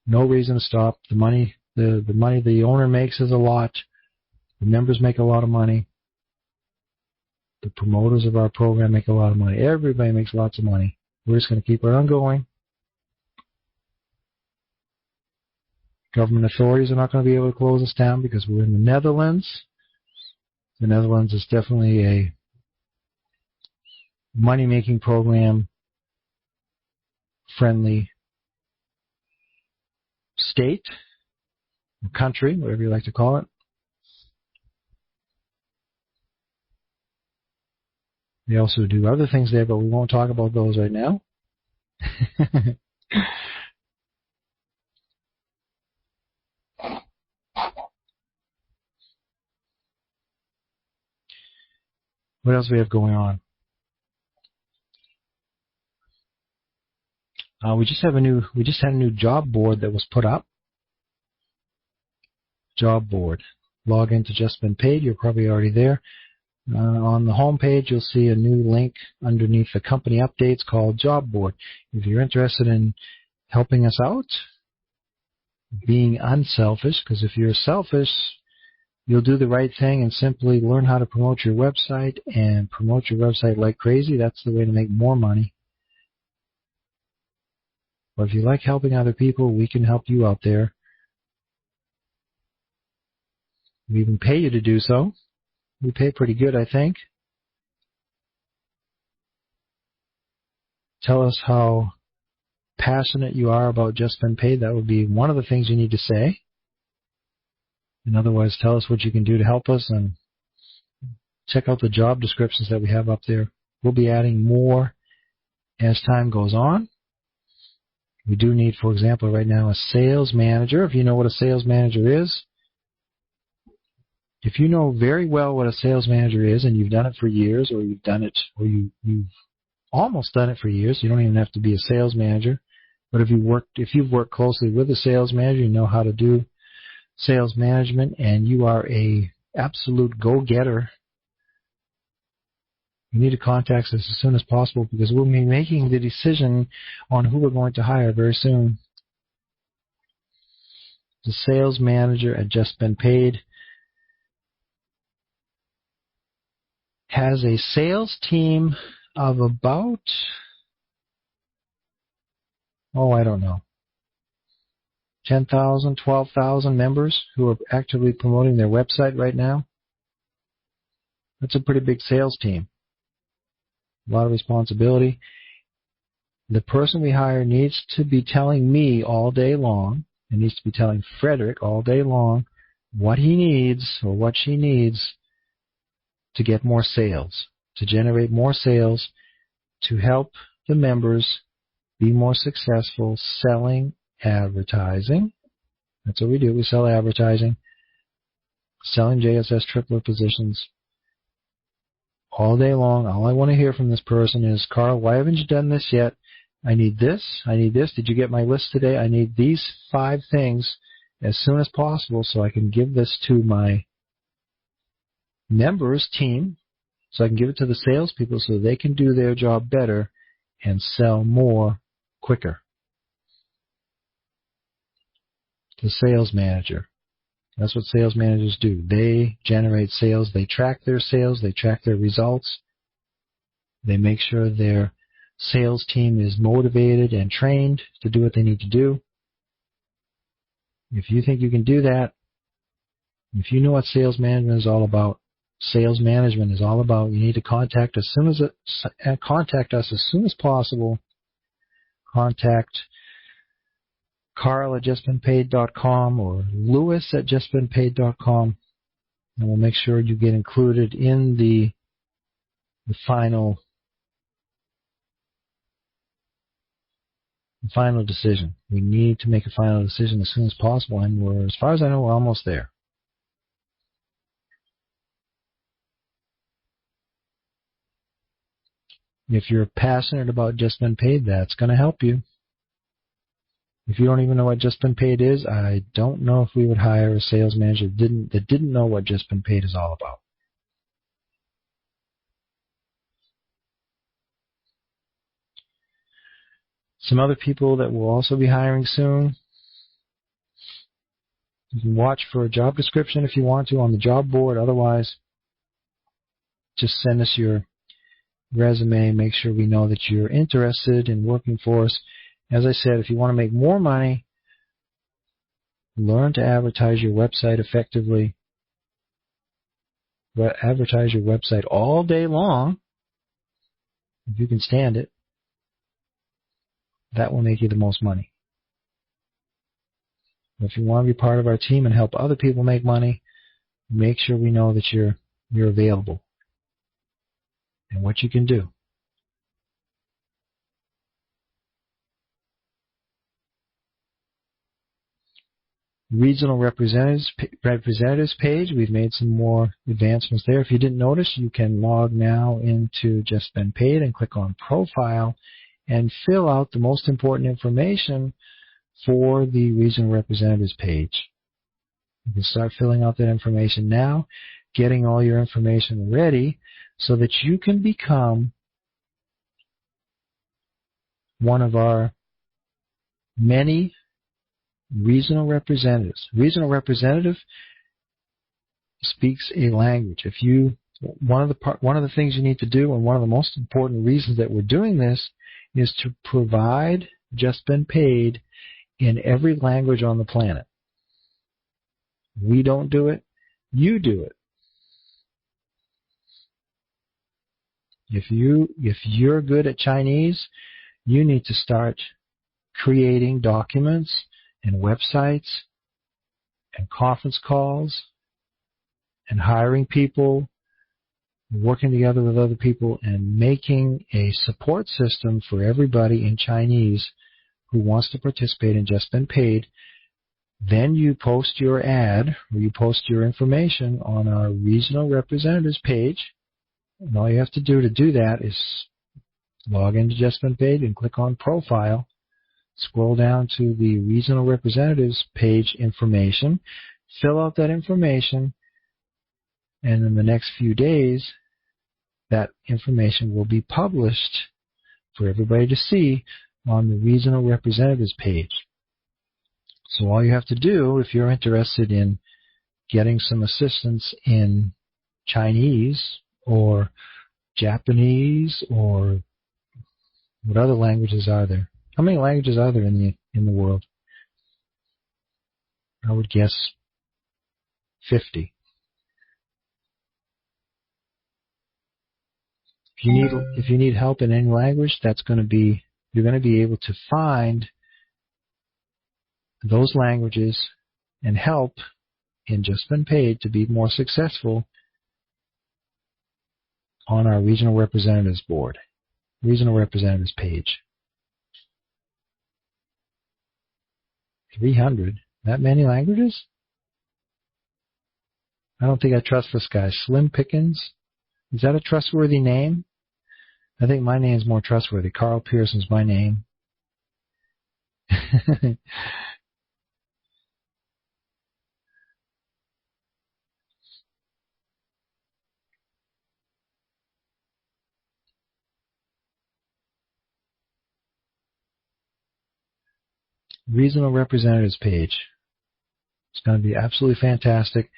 No reason to stop. The money the owner makes is a lot. The members make a lot of money. The promoters of our program make a lot of money. Everybody makes lots of money. We're just going to keep it on going. Government authorities are not going to be able to close us down because we're in the Netherlands. The Netherlands is definitely a money-making program friendly state, or country, whatever you like to call it. They also do other things there, but we won't talk about those right now. What else do we have going on? We just had a new job board that was put up. Job board. Log into Just Been Paid. You're probably already there. On the home page, you'll see a new link underneath the company updates called Job Board. If you're interested in helping us out, being unselfish, because if you're selfish, you'll do the right thing and simply learn how to promote your website and promote your website like crazy. That's the way to make more money. But if you like helping other people, we can help you out there. We even pay you to do so. We pay pretty good, I think. Tell us how passionate you are about Just Been Paid, that would be one of the things you need to say. And otherwise, tell us what you can do to help us, and check out the job descriptions that we have up there. We'll be adding more as time goes on. We do need, for example, right now a sales manager. If you know what a sales manager is, if you know very well what a sales manager is and you've done it for years, or you've done it, or you've almost done it for years, you don't even have to be a sales manager. But if you've worked closely with a sales manager, you know how to do sales management, and you are a absolute go-getter, you need to contact us as soon as possible, because we'll be making the decision on who we're going to hire very soon. The sales manager at Just Been Paid has a sales team of about, I don't know, 10,000, 12,000 members who are actively promoting their website right now. That's a pretty big sales team. A lot of responsibility. The person we hire needs to be telling me all day long, and needs to be telling Frederick all day long what he needs or what she needs to get more sales, to generate more sales, to help the members be more successful selling advertising. That's what we do. We sell advertising, selling JSS triplet positions all day long. All I want to hear from this person is, Carl, why haven't you done this yet? I need this. I need this. Did you get my list today? I need these 5 things as soon as possible so I can give this to my members team, so I can give it to the salespeople so they can do their job better and sell more quicker. The sales manager. That's what sales managers do. They generate sales. They track their sales. They track their results. They make sure their sales team is motivated and trained to do what they need to do. If you think you can do that, if you know what sales management is all about, you need to contact us as soon as possible. Contact Carl at justbeenpaid.com or Lewis at justbeenpaid.com, and we'll make sure you get included in the final decision. We need to make a final decision as soon as possible, and as far as I know, we're almost there. If you're passionate about Just Been Paid, that's going to help you. If you don't even know what Just Been Paid is, I don't know if we would hire a sales manager that didn't know what Just Been Paid is all about. Some other people that will also be hiring soon. You can watch for a job description if you want to on the job board. Otherwise, just send us your resume. Make sure we know that you're interested in working for us. As I said, if you want to make more money, learn to advertise your website effectively. Advertise your website all day long, if you can stand it. That will make you the most money. If you want to be part of our team and help other people make money, make sure we know that you're available and what you can do. Regional representatives page, we've made some more advancements there. If you didn't notice, you can log now into Just Been Paid and click on Profile and fill out the most important information for the regional representatives page. You can start filling out that information now, getting all your information ready so that you can become one of our many regional representatives. Regional representative speaks a language. One of the things you need to do, and one of the most important reasons that we're doing this, is to provide Just Been Paid in every language on the planet. We don't do it. You do it. If you're good at Chinese, you need to start creating documents and websites and conference calls and hiring people, working together with other people, and making a support system for everybody in Chinese who wants to participate in Just Been Paid. Then you post your ad or you post your information on our regional representatives page. And all you have to do that is log into Just Been Paid and click on Profile. Scroll down to the regional representatives page information. Fill out that information. And in the next few days, that information will be published for everybody to see on the regional representatives page. So all you have to do, if you're interested in getting some assistance in Chinese or Japanese or what other languages are there? How many languages are there in the world? I would guess 50. If you need help in any language, you're going to be able to find those languages and help in Just Been Paid to be more successful on our regional representatives board, regional representatives page. 300? That many languages? I don't think I trust this guy. Slim Pickens? Is that a trustworthy name? I think my name's more trustworthy. Carl Pearson's my name. Regional representatives page. It's going to be absolutely fantastic.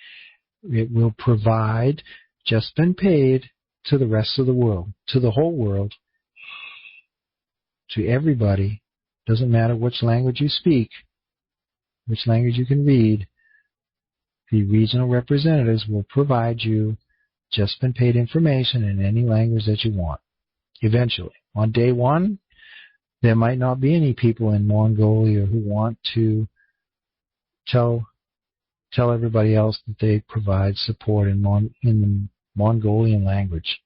It will provide Just Been Paid to the rest of the world, to the whole world, to everybody. Doesn't matter which language you speak, which language you can read. The regional representatives will provide you Just Been Paid information in any language that you want. Eventually. On day one, there might not be any people in Mongolia who want to tell everybody else that they provide support in the Mongolian language.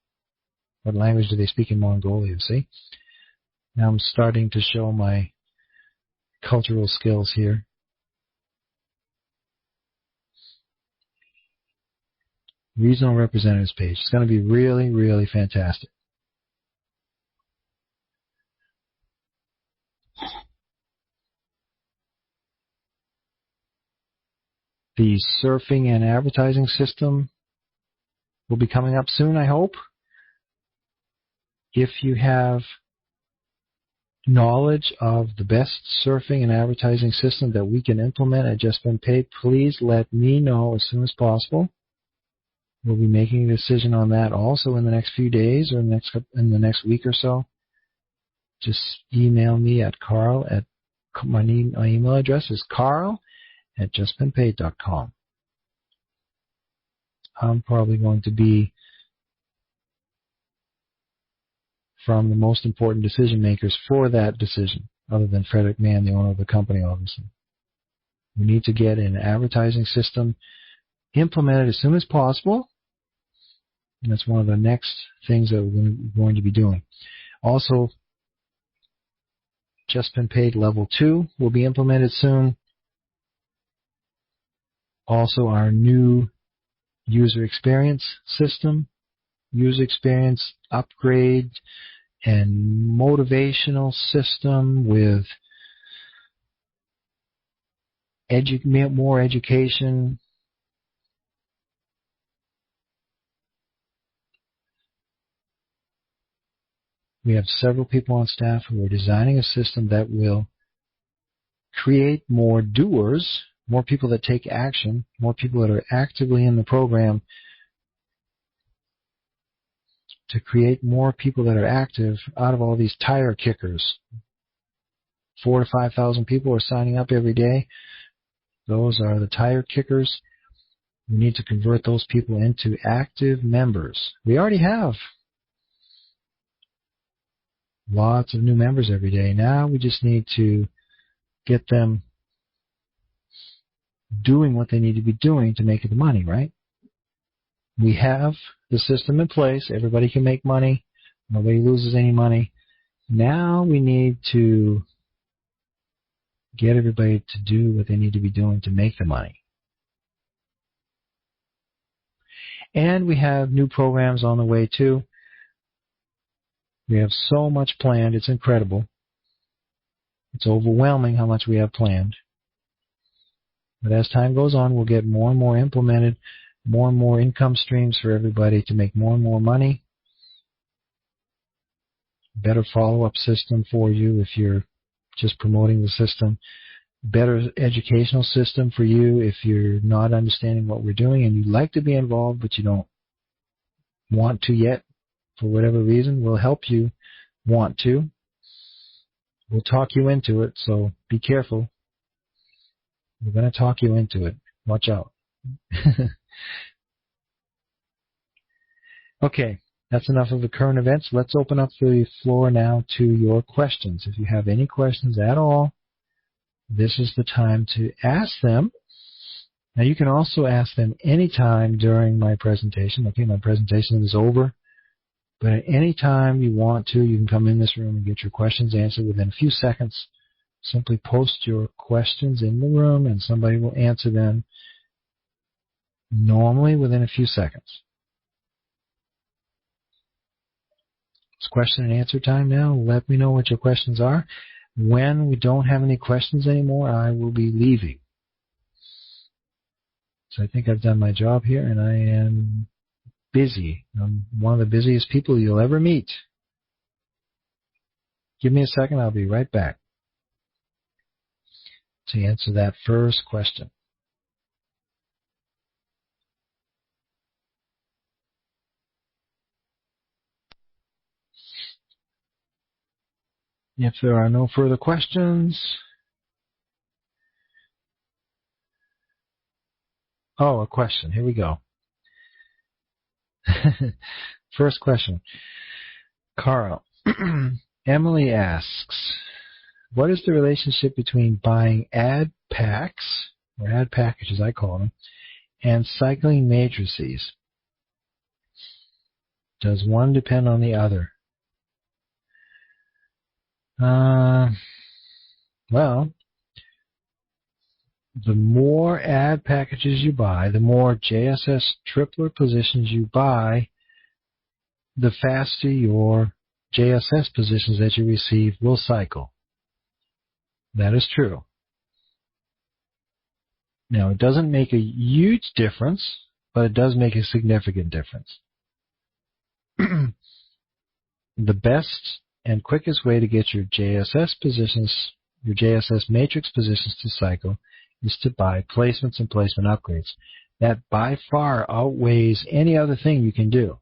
What language do they speak in Mongolia, see? Now I'm starting to show my cultural skills here. Regional representatives page. It's going to be really, really fantastic. The surfing and advertising system will be coming up soon, I hope. If you have knowledge of the best surfing and advertising system that we can implement at Just Been Paid, please let me know as soon as possible. We'll be making a decision on that also in the next few days or in the next week or so. Just email me at Carl at my email address is carl@justbeenpaid.com. I'm probably going to be from the most important decision makers for that decision, other than Frederick Mann, the owner of the company, obviously. We need to get an advertising system implemented as soon as possible, and that's one of the next things that we're going to be doing. Also, Just Been Paid Level 2 will be implemented soon. Also, our new user experience system, user experience upgrade and motivational system with more education. We have several people on staff who are designing a system that will create more doers, more people that take action, more people that are actively in the program, to create more people that are active out of all these tire kickers. 4,000 to 5,000 people are signing up every day. Those are the tire kickers. We need to convert those people into active members. We already have lots of new members every day. Now we just need to get them doing what they need to be doing to make the money, right? We have the system in place. Everybody can make money. Nobody loses any money. Now we need to get everybody to do what they need to be doing to make the money. And we have new programs on the way too. We have so much planned. It's incredible. It's overwhelming how much we have planned. But as time goes on, we'll get more and more implemented, more and more income streams for everybody to make more and more money. Better follow-up system for you if you're just promoting the system. Better educational system for you if you're not understanding what we're doing and you'd like to be involved but you don't want to yet for whatever reason. We'll help you want to. We'll talk you into it, so be careful. We're going to talk you into it. Watch out. Okay, that's enough of the current events. Let's open up the floor now to your questions. If you have any questions at all, this is the time to ask them. Now, you can also ask them anytime during my presentation. Okay, my presentation is over. But at any time you want to, you can come in this room and get your questions answered within a few seconds. Simply post your questions in the room and somebody will answer them normally within a few seconds. It's question and answer time now. Let me know what your questions are. When we don't have any questions anymore, I will be leaving. So I think I've done my job here and I am busy. I'm one of the busiest people you'll ever meet. Give me a second. I'll be right back to answer that first question. If there are no further questions... Oh, a question. Here we go. First question. Carl. Emily asks, what is the relationship between buying ad packs, or ad packages I call them, and cycling matrices? Does one depend on the other? Well, the more ad packages you buy, the more JSS tripler positions you buy, the faster your JSS positions that you receive will cycle. That is true. Now, it doesn't make a huge difference, but it does make a significant difference. The best and quickest way to get your JSS positions, your JSS matrix positions to cycle is to buy placements and placement upgrades. That by far outweighs any other thing you can do.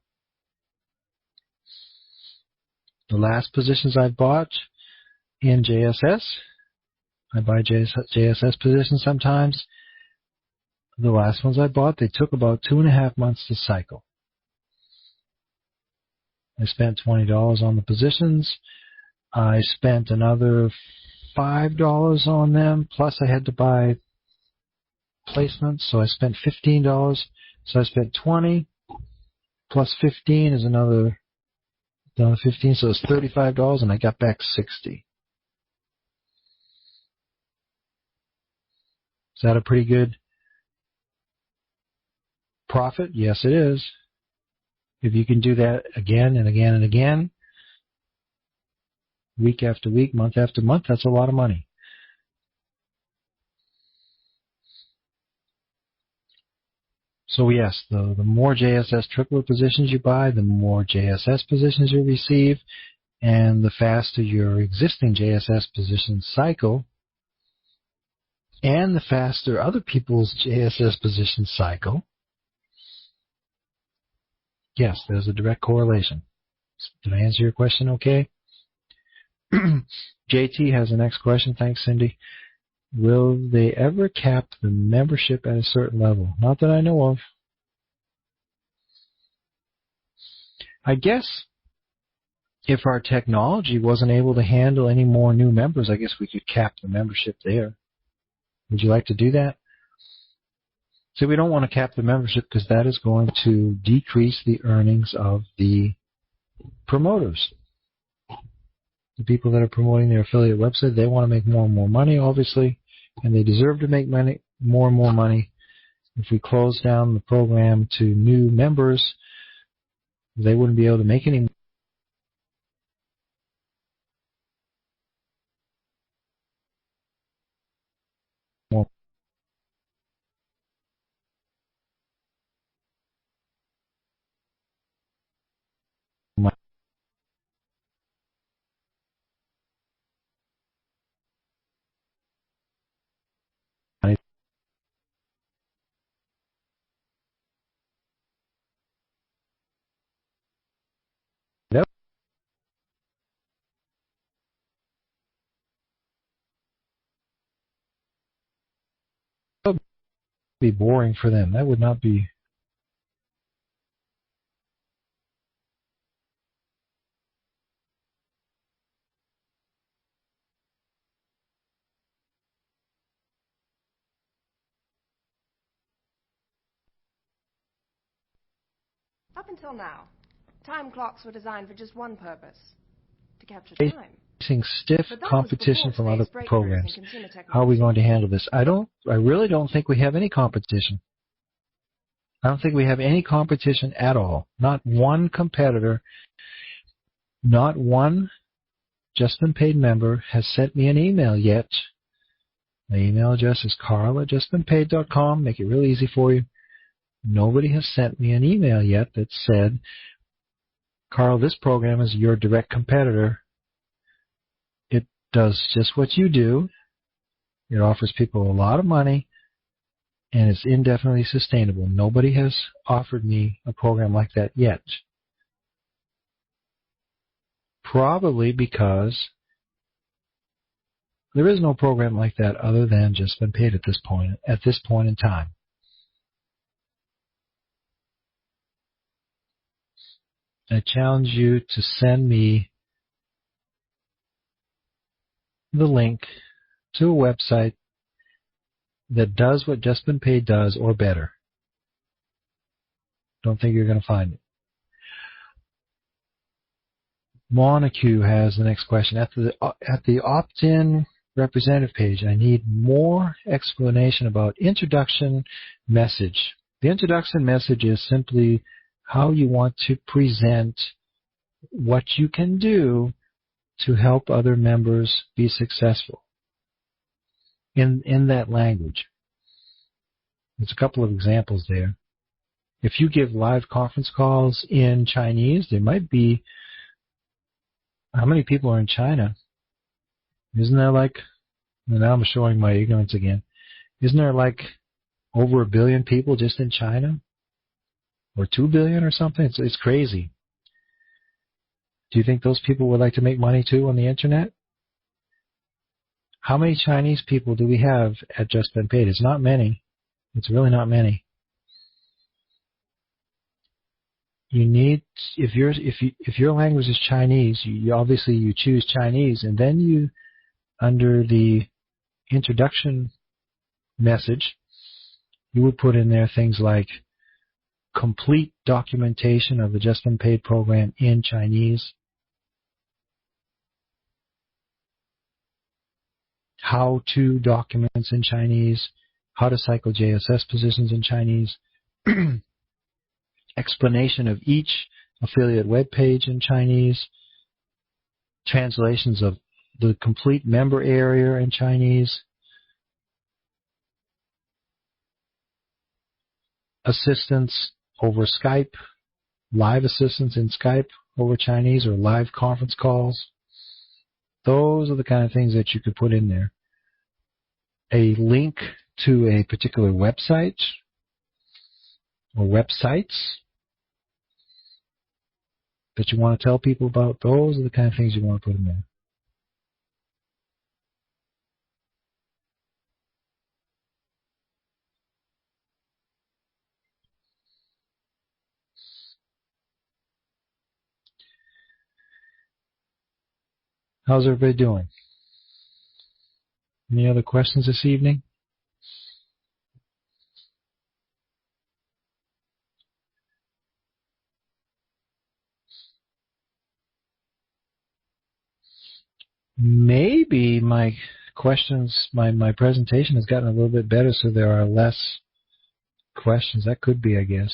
The last positions I bought in JSS, I buy JSS positions sometimes. The last ones I bought, they took about 2.5 months to cycle. I spent $20 on the positions. I spent another $5 on them, plus I had to buy placements, so I spent $15. So I spent $20 plus 15 is another 15, so it's $35, and I got back $60. Is that a pretty good profit? Yes, it is. If you can do that again and again and again, week after week, month after month, that's a lot of money. So yes, the more JSS triplet positions you buy, the more JSS positions you receive, and the faster your existing JSS positions cycle, and the faster other people's JSS positions cycle. Yes, there's a direct correlation. Did I answer your question okay? JT has the next question. Thanks, Cindy. Will they ever cap the membership at a certain level? Not that I know of. I guess if our technology wasn't able to handle any more new members, I guess we could cap the membership there. Would you like to do that? So we don't want to cap the membership because that is going to decrease the earnings of the promoters. The people that are promoting their affiliate website, they want to make more and more money, obviously, and they deserve to make money, more and more money. If we close down the program to new members, they wouldn't be able to make any more money. That would be boring for them. That would not be. Up until now, time clocks were designed for just one purpose, to capture time. Facing stiff But that was competition before from other today's breakthroughs programs. in consumer technology. How are we going to handle this? I really don't think we have any competition. I don't think we have any competition at all. Not one competitor, not one Just Been Paid member has sent me an email yet. My email address is carl@justbeenpaid.com. Make it really easy for you. Nobody has sent me an email yet that said, Carl, this program is your direct competitor. It does just what you do. It offers people a lot of money, and it's indefinitely sustainable. Nobody has offered me a program like that yet. Probably because there is no program like that other than Just Been Paid at this point in time. I challenge you to send me the link to a website that does what Just Been Paid does or better. Don't think you're going to find it. Montague has the next question. At the opt-in representative page, I need more explanation about introduction message. The introduction message is simply how you want to present what you can do to help other members be successful in that language. There's a couple of examples there. If you give live conference calls in Chinese, there might be, how many people are in China? Isn't there like, now I'm showing my ignorance again, isn't there like over 1 billion people just in China? Or 2 billion or something? It's crazy. Do you think those people would like to make money too on the internet? How many Chinese people do we have at Just Been Paid? It's not many. It's really not many. You need, if your language is Chinese, you obviously choose Chinese, and then you, under the introduction message, you would put in there things like complete documentation of the Just Been Paid program in Chinese, how-to documents in Chinese, how to cycle JSS positions in Chinese, explanation of each affiliate web page in Chinese, translations of the complete member area in Chinese, assistance over Skype, live assistance in Skype over Chinese or live conference calls. Those are the kind of things that you could put in there. A link to a particular website or websites that you want to tell people about. Those are the kind of things you want to put in there. How's everybody doing? Any other questions this evening? Maybe my questions, my presentation has gotten a little bit better, so there are less questions. That could be, I guess.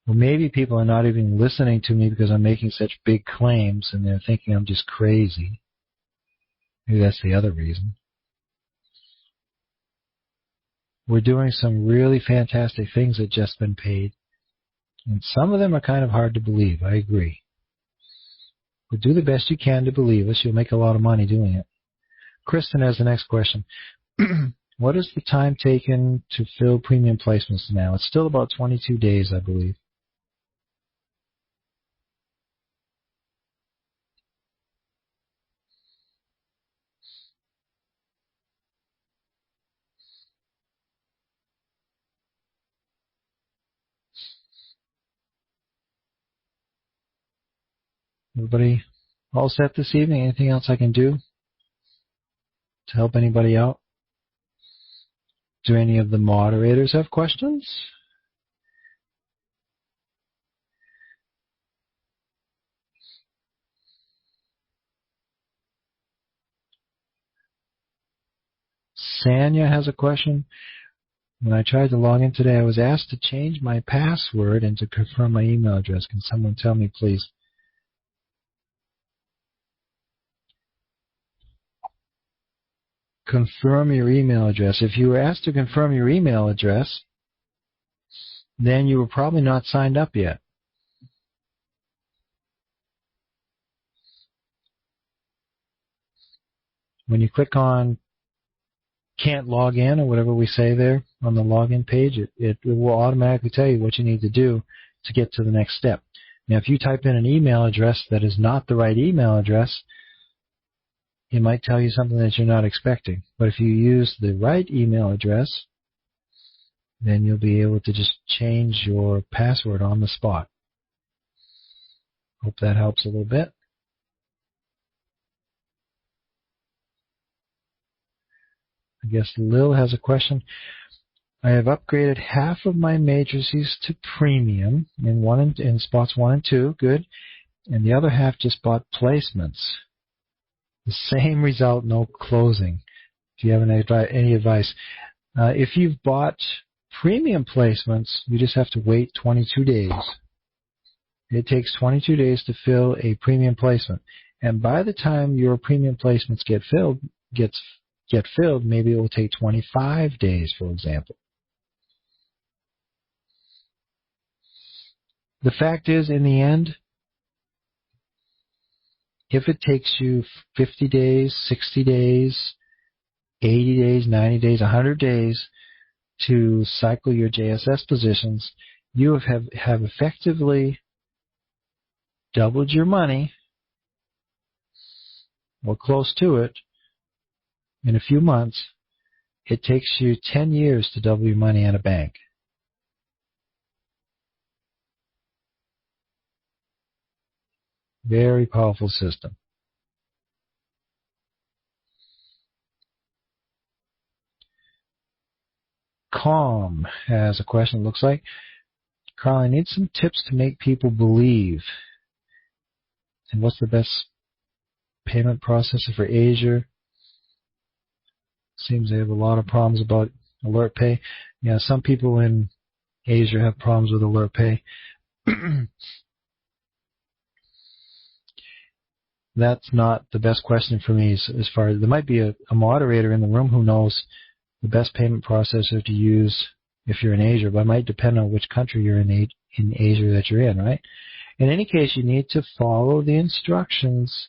Or maybe people are not even listening to me because I'm making such big claims and they're thinking I'm just crazy. Maybe that's the other reason. We're doing some really fantastic things at Just Been Paid, and some of them are kind of hard to believe. I agree. But do the best you can to believe us. You'll make a lot of money doing it. Kristen has the next question. What is the time taken to fill premium placements now? It's still about 22 days, I believe. Everybody all set this evening? Anything else I can do to help anybody out? Do any of the moderators have questions? Sanya has a question. When I tried to log in today, I was asked to change my password and to confirm my email address. Can someone tell me, please? Confirm your email address. If you were asked to confirm your email address, then you were probably not signed up yet. When you click on can't log in or whatever we say there on the login page, it will automatically tell you what you need to do to get to the next step. Now, if you type in an email address that is not the right email address, it might tell you something that you're not expecting. But if you use the right email address, then you'll be able to just change your password on the spot. Hope that helps a little bit. I guess Lil has a question. I have upgraded half of my matrices to premium in spots 1 and 2, good, and the other half just bought placements. The same result, no closing. Do you have any advice? If you've bought premium placements, you just have to wait 22 days. It takes 22 days to fill a premium placement, and by the time your premium placements get filled, maybe it will take 25 days, for example. The fact is, in the end, if it takes you 50 days, 60 days, 80 days, 90 days, 100 days to cycle your JSS positions, you have effectively doubled your money, or close to it, in a few months. It takes you 10 years to double your money at a bank. Very powerful system. Calm has a question, it looks like. Carl, I need some tips to make people believe. And what's the best payment processor for Asia? Seems they have a lot of problems about Alert Pay. Yeah, some people in Asia have problems with Alert Pay. That's not the best question for me as far as there might be a moderator in the room who knows the best payment processor to use if you're in Asia, but it might depend on which country you're in Asia that you're in, right? In any case, you need to follow the instructions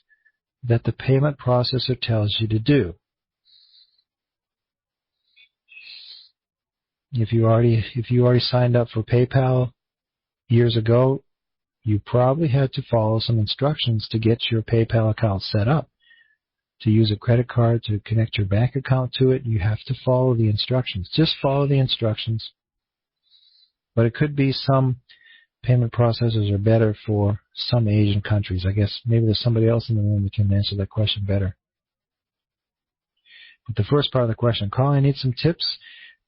that the payment processor tells you to do. If you already signed up for PayPal years ago, you probably had to follow some instructions to get your PayPal account set up. To use a credit card, to connect your bank account to it, you have to follow the instructions. Just follow the instructions. But it could be some payment processors are better for some Asian countries. I guess maybe there's somebody else in the room that can answer that question better. But the first part of the question, Carl, I need some tips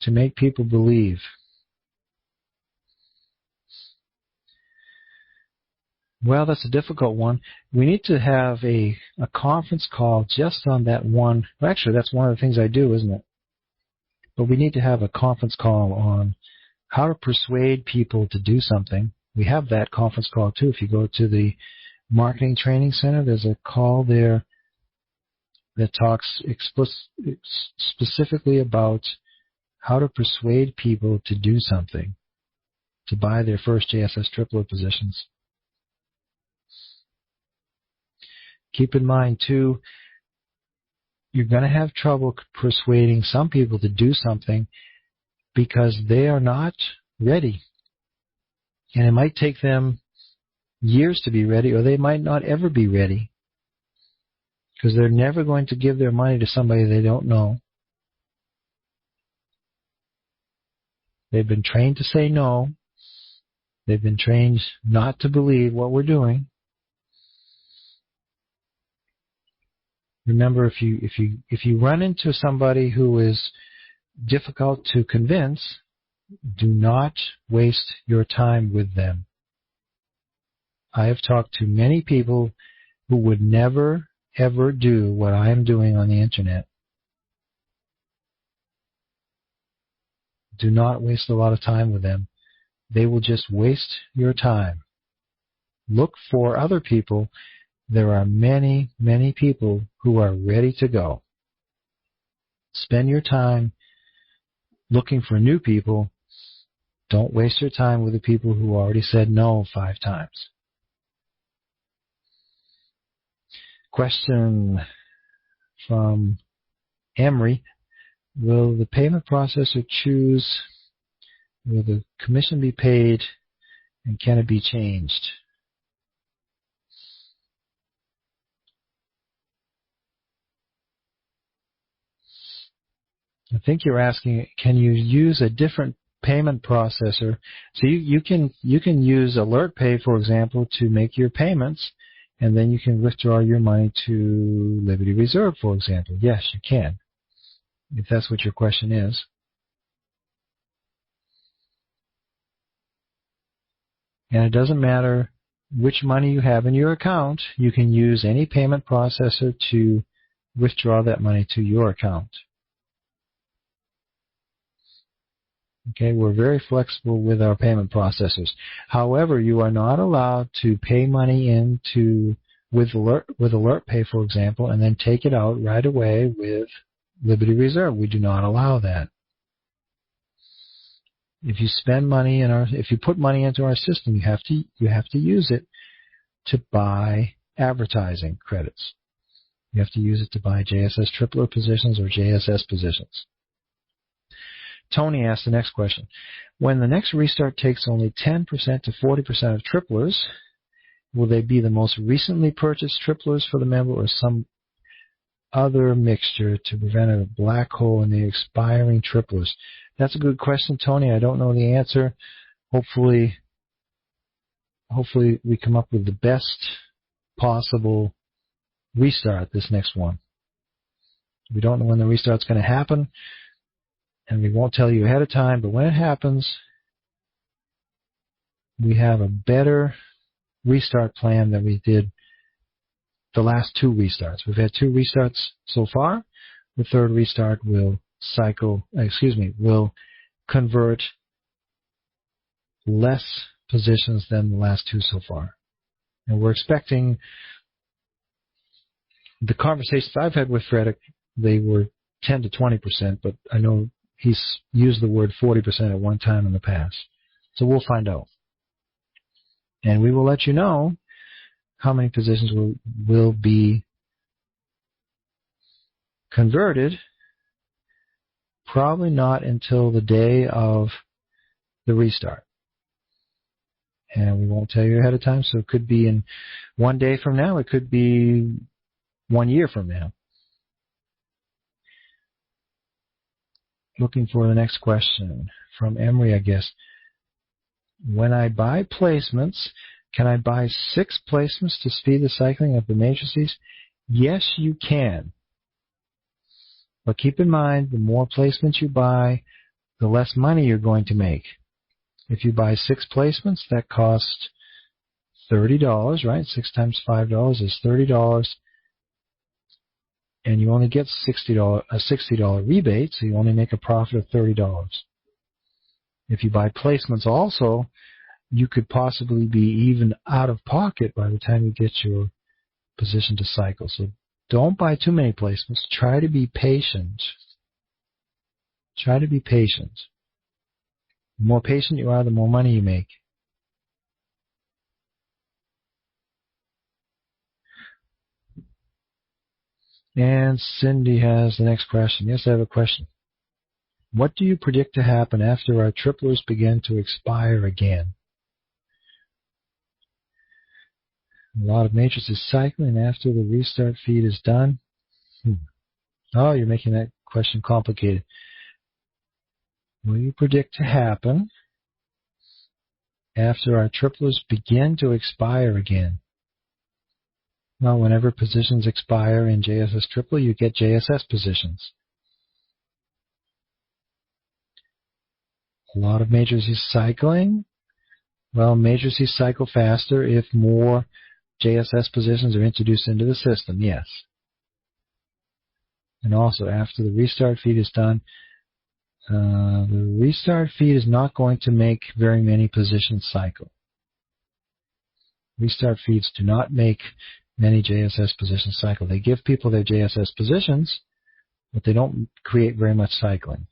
to make people believe. Well, that's a difficult one. We need to have a conference call just on that one. Well, actually, that's one of the things I do, isn't it? But we need to have a conference call on how to persuade people to do something. We have that conference call, too. If you go to the Marketing Training Center, there's a call there that talks specifically about how to persuade people to do something, to buy their first JSS tripler positions. Keep in mind, too, you're going to have trouble persuading some people to do something because they are not ready. And it might take them years to be ready, or they might not ever be ready because they're never going to give their money to somebody they don't know. They've been trained to say no. They've been trained not to believe what we're doing. Remember, if you run into somebody who is difficult to convince, do not waste your time with them. I have talked to many people who would never, ever do what I am doing on the Internet. Do not waste a lot of time with them. They will just waste your time. Look for other people. There are many, many people who are ready to go. Spend your time looking for new people. Don't waste your time with the people who already said no 5 times. Question from Emery. Will the payment processor choose, will the commission be paid, and can it be changed? I think you're asking, can you use a different payment processor? So you can use AlertPay, for example, to make your payments, and then you can withdraw your money to Liberty Reserve, for example. Yes, you can, if that's what your question is. And it doesn't matter which money you have in your account. You can use any payment processor to withdraw that money to your account. Okay, we're very flexible with our payment processors. However, you are not allowed to pay money into with AlertPay, for example, and then take it out right away with Liberty Reserve. We do not allow that. If you spend money if you put money into our system, you have to use it to buy advertising credits. You have to use it to buy JSS tripler positions or JSS positions. Tony asked the next question. When the next restart takes only 10% to 40% of triplers, will they be the most recently purchased triplers for the member or some other mixture to prevent a black hole in the expiring triplers? That's a good question, Tony. I don't know the answer. Hopefully we come up with the best possible restart this next one. We don't know when the restart's going to happen, and we won't tell you ahead of time, but when it happens, we have a better restart plan than we did the last 2 restarts. We've had 2 restarts so far. The third restart will convert less positions than the last 2 so far. And we're expecting, the conversations I've had with Fred, they were 10 to 20%, but I know he's used the word 40% at one time in the past. So we'll find out. And we will let you know how many positions will be converted. Probably not until the day of the restart. And we won't tell you ahead of time, so it could be in 1 day from now. It could be 1 year from now. Looking for the next question from Emery, I guess. When I buy placements, can I buy 6 placements to speed the cycling of the matrices? Yes, you can. But keep in mind, the more placements you buy, the less money you're going to make. If you buy 6 placements, that costs $30, right? 6 times $5 is $30. And you only get a $60 rebate, so you only make a profit of $30. If you buy placements also, you could possibly be even out of pocket by the time you get your position to cycle. So don't buy too many placements. Try to be patient. Try to be patient. The more patient you are, the more money you make. And Cindy has the next question. Yes, I have a question. What do you predict to happen after our tripplers begin to expire again? A lot of matrices cycling after the restart feed is done. Oh, you're making that question complicated. What do you predict to happen after our triplers begin to expire again? Well, whenever positions expire in JSS tripler, you get JSS positions. A lot of matrices cycling. Well, matrices cycle faster if more JSS positions are introduced into the system, yes. And also, after the restart feed is done, the restart feed is not going to make very many positions cycle. Restart feeds do not make many JSS positions cycle. They give people their JSS positions, but they don't create very much cycling.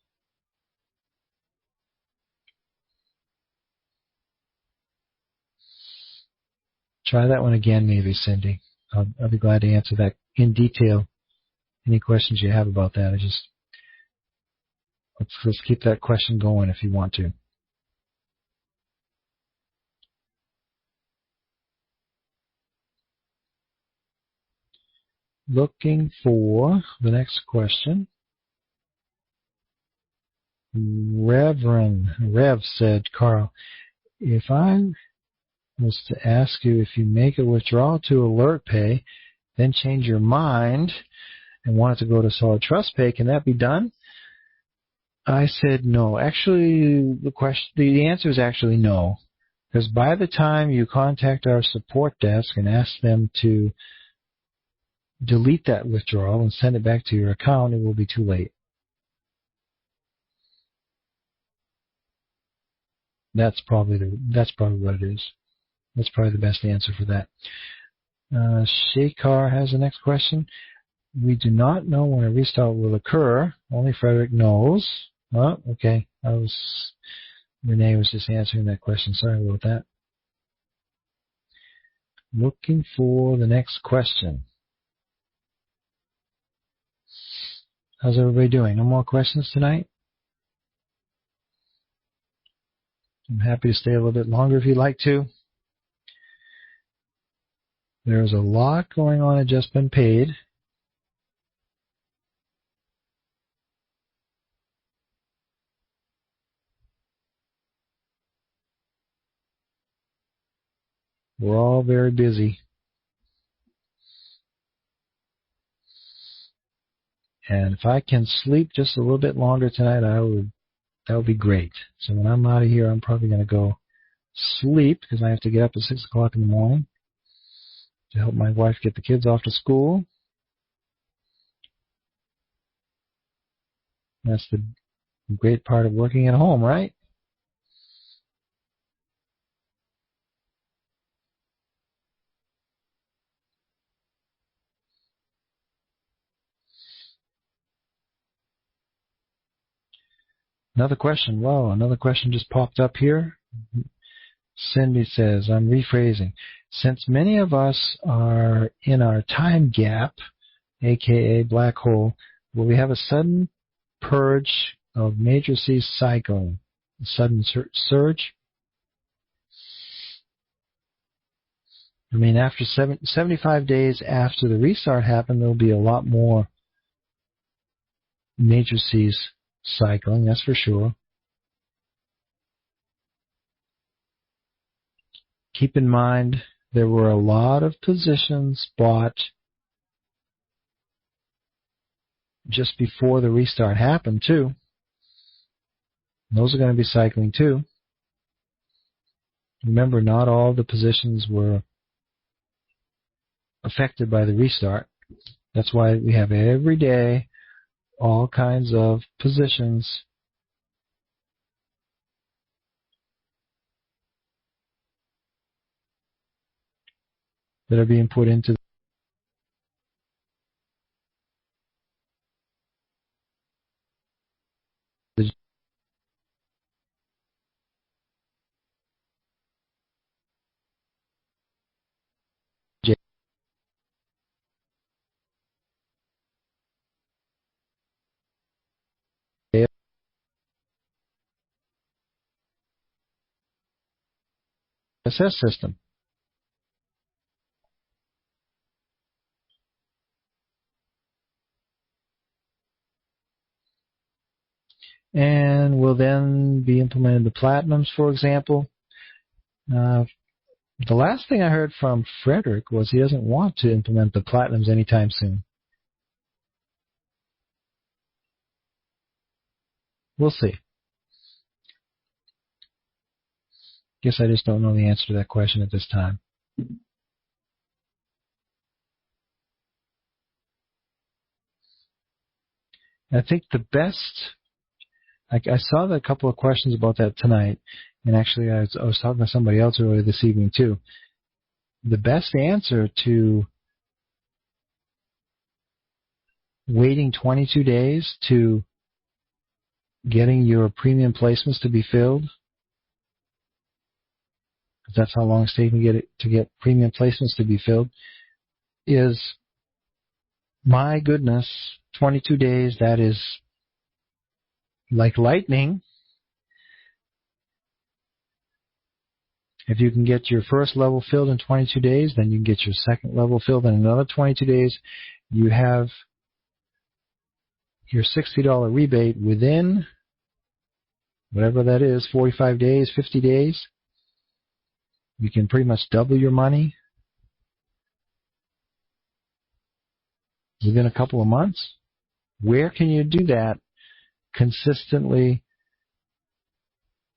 Try that one again, maybe, Cindy. I'll be glad to answer that in detail. Any questions you have about that? Let's keep that question going if you want to. Looking for the next question. Rev said, Carl, if I was to ask you if you make a withdrawal to Alert Pay, then change your mind and want it to go to Solid Trust Pay, can that be done? I said no. Actually, the answer is actually no. Because by the time you contact our support desk and ask them to delete that withdrawal and send it back to your account, it will be too late. That's probably what it is. That's probably the best answer for that. Shekar has the next question. We do not know when a restart will occur. Only Frederick knows. Oh, okay. Renee was just answering that question. Sorry about that. Looking for the next question. How's everybody doing? No more questions tonight? I'm happy to stay a little bit longer if you'd like to. There's a lot going on at Just Been Paid. We're all very busy. And if I can sleep just a little bit longer tonight, that would be great. So when I'm out of here, I'm probably going to go sleep because I have to get up at 6 o'clock in the morning to help my wife get the kids off to school. That's the great part of working at home, right? Another question. Wow, another question just popped up here. Cindy says, I'm rephrasing. Since many of us are in our time gap, aka black hole, will we have a sudden purge of matrices cycling? A sudden surge? I mean, after 75 days after the restart happened, there'll be a lot more matrices cycling, that's for sure. keep in mind there were a lot of positions bought just before the restart happened, too. Those are going to be cycling, too. Remember, not all the positions were affected by the restart. That's why we have every day all kinds of positions that are being put into the JSS system. And will then be implemented the platinums, for example. The last thing I heard from Frederick was he doesn't want to implement the platinums anytime soon. We'll see. Guess I just don't know the answer to that question at this time. I think the best, I saw a couple of questions about that tonight, and actually I was talking to somebody else earlier this evening too. The best answer to waiting 22 days to getting your premium placements to be filled, because that's how long it's taking to get premium placements to be filled, is, my goodness, 22 days, that is like lightning. If you can get your first level filled in 22 days, then you can get your second level filled in another 22 days. You have your $60 rebate within, whatever that is, 45 days, 50 days. You can pretty much double your money within a couple of months. Where can you do that consistently,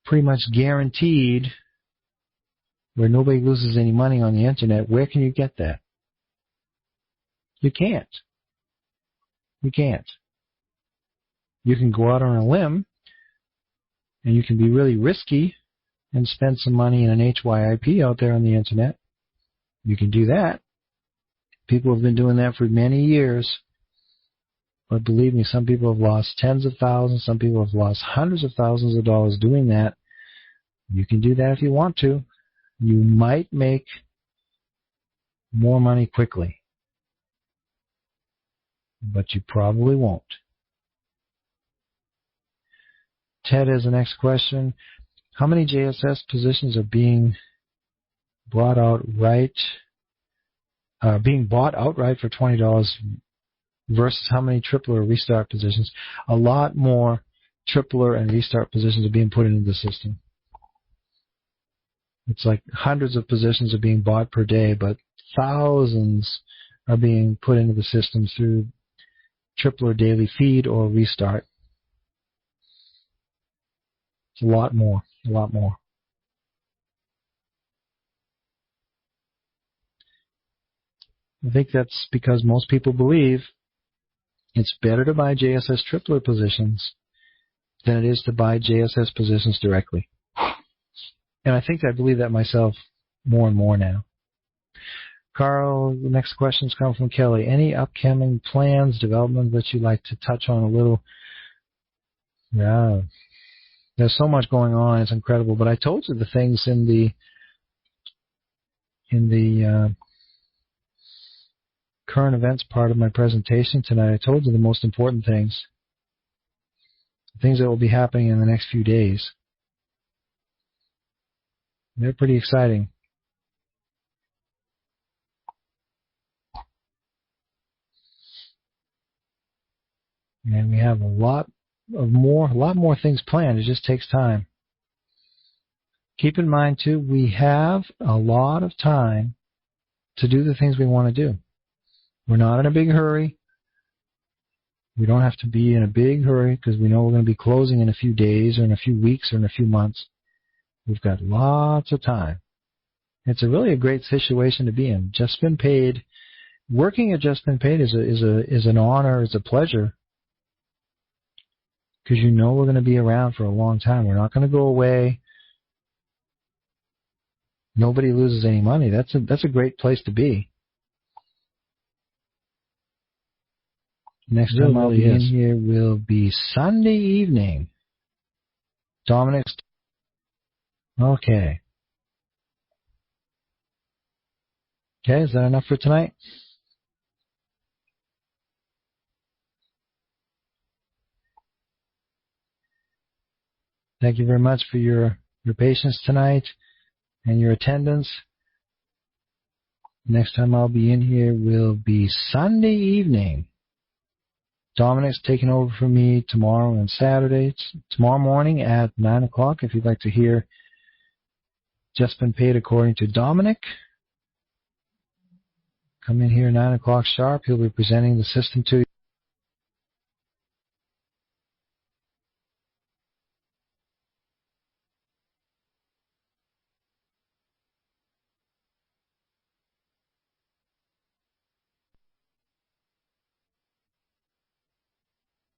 pretty much guaranteed, where nobody loses any money on the internet? Where can you get that? You can't. You can't. You can go out on a limb, and you can be really risky and spend some money in an HYIP out there on the internet. You can do that. People have been doing that for many years. But believe me, some people have lost tens of thousands. Some people have lost hundreds of thousands of dollars doing that. You can do that if you want to. You might make more money quickly, but you probably won't. Ted has the next question. How many JSS positions are being bought outright for $20 versus how many tripler or restart positions? A lot more tripler and restart positions are being put into the system. It's like hundreds of positions are being bought per day, but thousands are being put into the system through tripler daily feed or restart. It's a lot more. A lot more. I think that's because most people believe it's better to buy JSS tripler positions than it is to buy JSS positions directly. And I think I believe that myself more and more now. Carl, the next questions come from Kelly. Any upcoming plans, development that you'd like to touch on a little? Yeah. There's so much going on. It's incredible. But I told you the things in the current events part of my presentation tonight. I told you the most important things. Things that will be happening in the next few days. They're pretty exciting. And we have a lot more things planned. It just takes time. keep in mind, too, we have a lot of time to do the things we want to do. We're not in a big hurry. We don't have to be in a big hurry because we know we're going to be closing in a few days or in a few weeks or in a few months. We've got lots of time. It's really a great situation to be in. Just been paid. Working at Just Been Paid is an honor, is a pleasure, because you know we're going to be around for a long time. We're not going to go away. Nobody loses any money. That's a great place to be. Next time I'll be in here will be Sunday evening. Dominic's. Okay. Okay, is that enough for tonight? Thank you very much for your patience tonight and your attendance. Next time I'll be in here will be Sunday evening. Dominic's taking over for me tomorrow and Saturday. It's tomorrow morning at 9 o'clock if you'd like to hear Just Been Paid according to Dominic. Come in here 9 o'clock sharp. He'll be presenting the system to you.